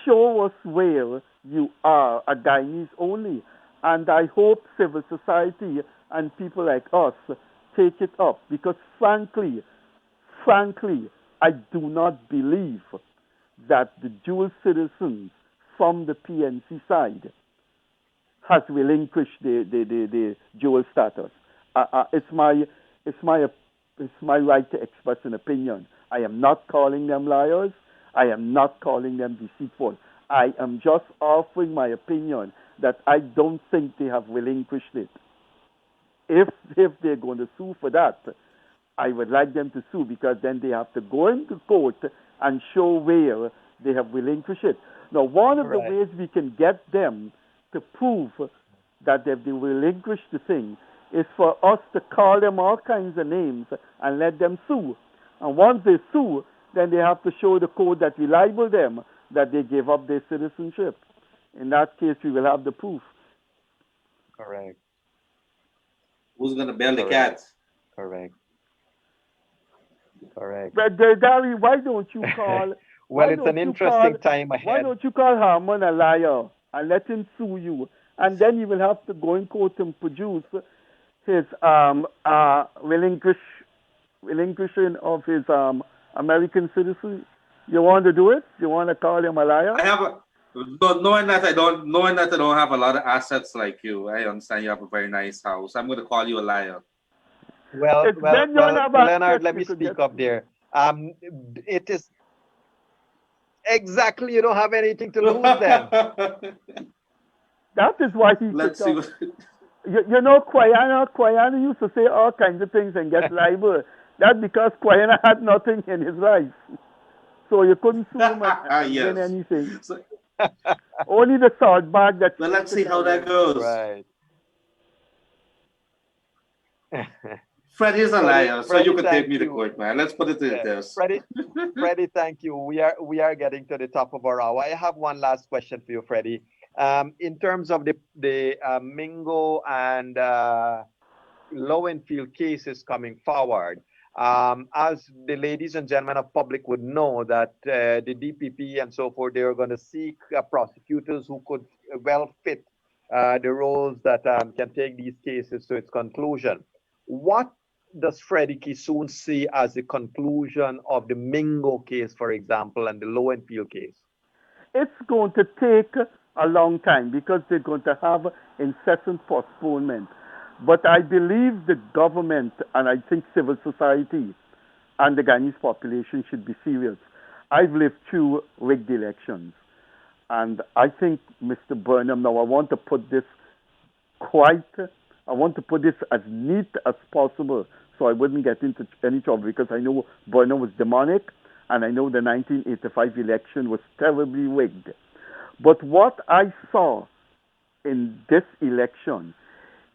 show us where you are a Guyanese only. And I hope civil society and people like us take it up, because frankly, I do not believe that the dual citizens from the PNC side has relinquished the dual status. It's my right to express an opinion. I am not calling them liars. I am not calling them deceitful. I am just offering my opinion that I don't think they have relinquished it. If they're going to sue for that, I would like them to sue, because then they have to go into court and show where they have relinquished it. Now, one of the ways we can get them to prove that they've relinquished the thing is for us to call them all kinds of names and let them sue. And once they sue, then they have to show the court that we libel them, that they gave up their citizenship. In that case, we will have the proof. Correct. Who's going to bail the cats? Correct. But Gildarie, why don't you call? Well, it's an interesting time ahead. Why don't you call Harmon a liar and let him sue you? And then you will have to go in court and produce his relinquishing of his American citizenship. You want to do it? You want to call him a liar? Knowing that I don't have a lot of assets like you, I understand you have a very nice house. I'm going to call you a liar. Well, Leonard, let me speak up there. It is exactly, you don't have anything to lose then. That is why he Let's see. You know, Guyana used to say all kinds of things and get libel. That's because Guyana had nothing in his life. So you couldn't sue him and win anything. Only the salt bag that... Well, let's see how that goes. Right. Freddie is a liar, so you can take me to court, man. Let's put it to this. Freddie, thank you. We are getting to the top of our hour. I have one last question for you, Freddie. In terms of the Mingo and Lowenfield cases coming forward, as the ladies and gentlemen of public would know, that the DPP and so forth, they are going to seek prosecutors who could well fit the roles that can take these cases to its conclusion. What does Freddie Kissoon see as the conclusion of the Mingo case, for example, and the Lowenfield case? It's going to take a long time because they're going to have incessant postponement. But I believe the government, and I think civil society and the Guyanese population should be serious. I've lived through rigged elections. And I think Mr. Burnham, now I want to put this as neat as possible so I wouldn't get into any trouble, because I know Burnham was demonic and I know the 1985 election was terribly rigged. But what I saw in this election,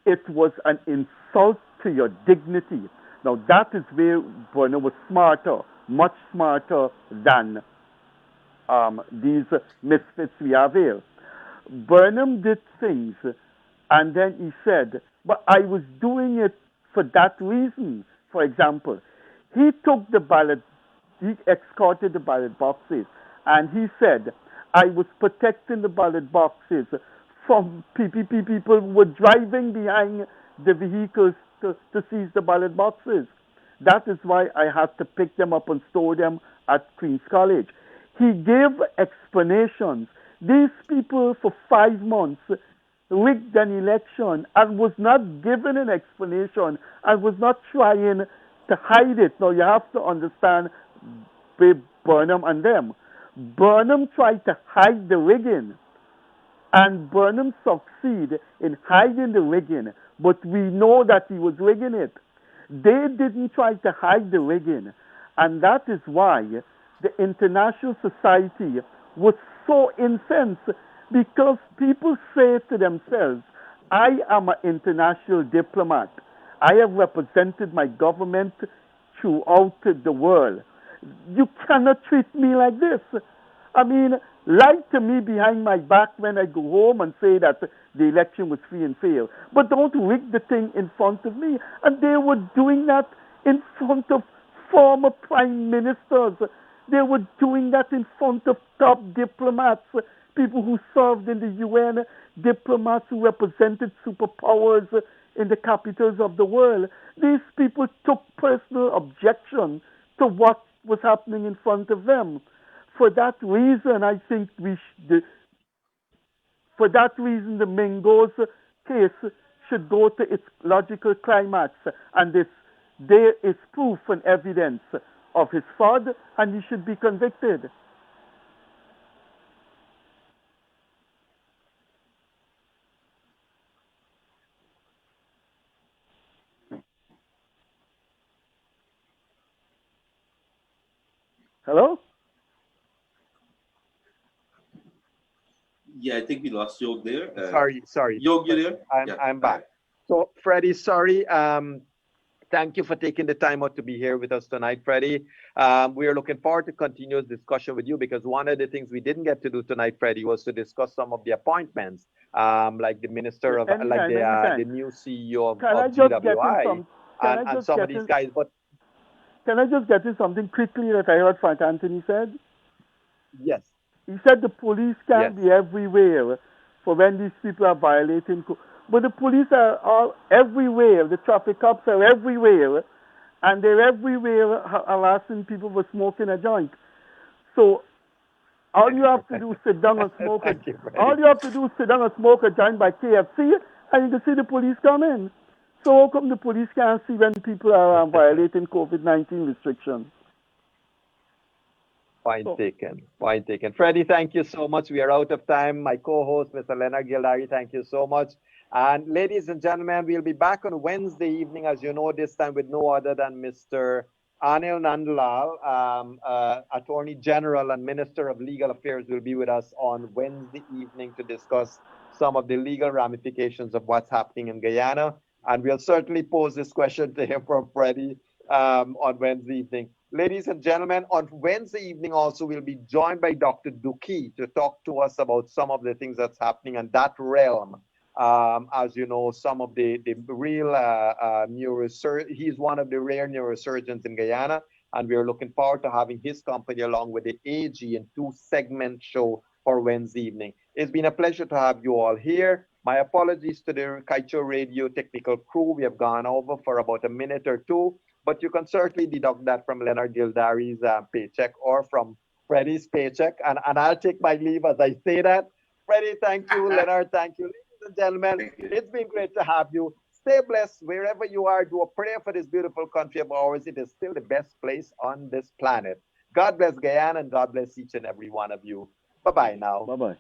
it was an insult to your dignity. Now that is where Burnham was smarter, much smarter than these misfits we have here. Burnham did things and then he said, but I was doing it for that reason. For example, he escorted the ballot boxes and he said, I was protecting the ballot boxes from PPP people who were driving behind the vehicles to seize the ballot boxes. That is why I had to pick them up and store them at Queen's College. He gave explanations. These people for 5 months rigged an election and was not given an explanation and was not trying to hide it. Now you have to understand Burnham and them. Burnham tried to hide the rigging, and Burnham succeeded in hiding the rigging, but we know that he was rigging it. They didn't try to hide the rigging, and that is why the international society was so incensed, because people say to themselves, I am an international diplomat. I have represented my government throughout the world. You cannot treat me like this. I mean, lie to me behind my back when I go home and say that the election was free and fair. But don't rig the thing in front of me. And they were doing that in front of former prime ministers. They were doing that in front of top diplomats, people who served in the UN, diplomats who represented superpowers in the capitals of the world. These people took personal objection to what was happening in front of them. For that reason, I think for that reason, the Mingo's case should go to its logical climax, and there is proof and evidence of his fraud, and he should be convicted. Hello? Yeah, I think we lost Yog there. Sorry. Yog, you there? I'm back. So, Freddie, sorry. Thank you for taking the time out to be here with us tonight, Freddie. We are looking forward to continuous discussion with you, because one of the things we didn't get to do tonight, Freddie, was to discuss some of the appointments, like the minister of, the new CEO of GWI, and some of these guys. But can I just get in something quickly that I heard Frank Anthony said? Yes. He said the police can't be everywhere for when these people are violating. But the police are all everywhere. The traffic cops are everywhere. And they're everywhere harassing people for smoking a joint. So all you have to do is sit down and smoke all you have to do is sit down and smoke a joint by KFC, and you can see the police come in. So how come the police can't see when people are violating COVID-19 restrictions? Point taken. Freddie, thank you so much. We are out of time. My co-host, Mr. Leonard Gildarie, thank you so much. And ladies and gentlemen, we'll be back on Wednesday evening, as you know, this time with no other than Mr. Anil Nandlal, Attorney General and Minister of Legal Affairs, will be with us on Wednesday evening to discuss some of the legal ramifications of what's happening in Guyana. And we'll certainly pose this question to him from Freddie on Wednesday evening. Ladies and gentlemen, on Wednesday evening also, we'll be joined by Dr. Duki to talk to us about some of the things that's happening in that realm. As you know, some of the real neurosurgeons, he's one of the rare neurosurgeons in Guyana, and we are looking forward to having his company along with the AG in 2-segment show for Wednesday evening. It's been a pleasure to have you all here. My apologies to the Kaieteur Radio technical crew. We have gone over for about a minute or two, but you can certainly deduct that from Leonard Gildarie's paycheck or from Freddie's paycheck. And I'll take my leave as I say that. Freddie, thank you. Leonard, thank you. Ladies and gentlemen, it's been great to have you. Stay blessed wherever you are. Do a prayer for this beautiful country of ours. It is still the best place on this planet. God bless Guyana, and God bless each and every one of you. Bye-bye now. Bye-bye.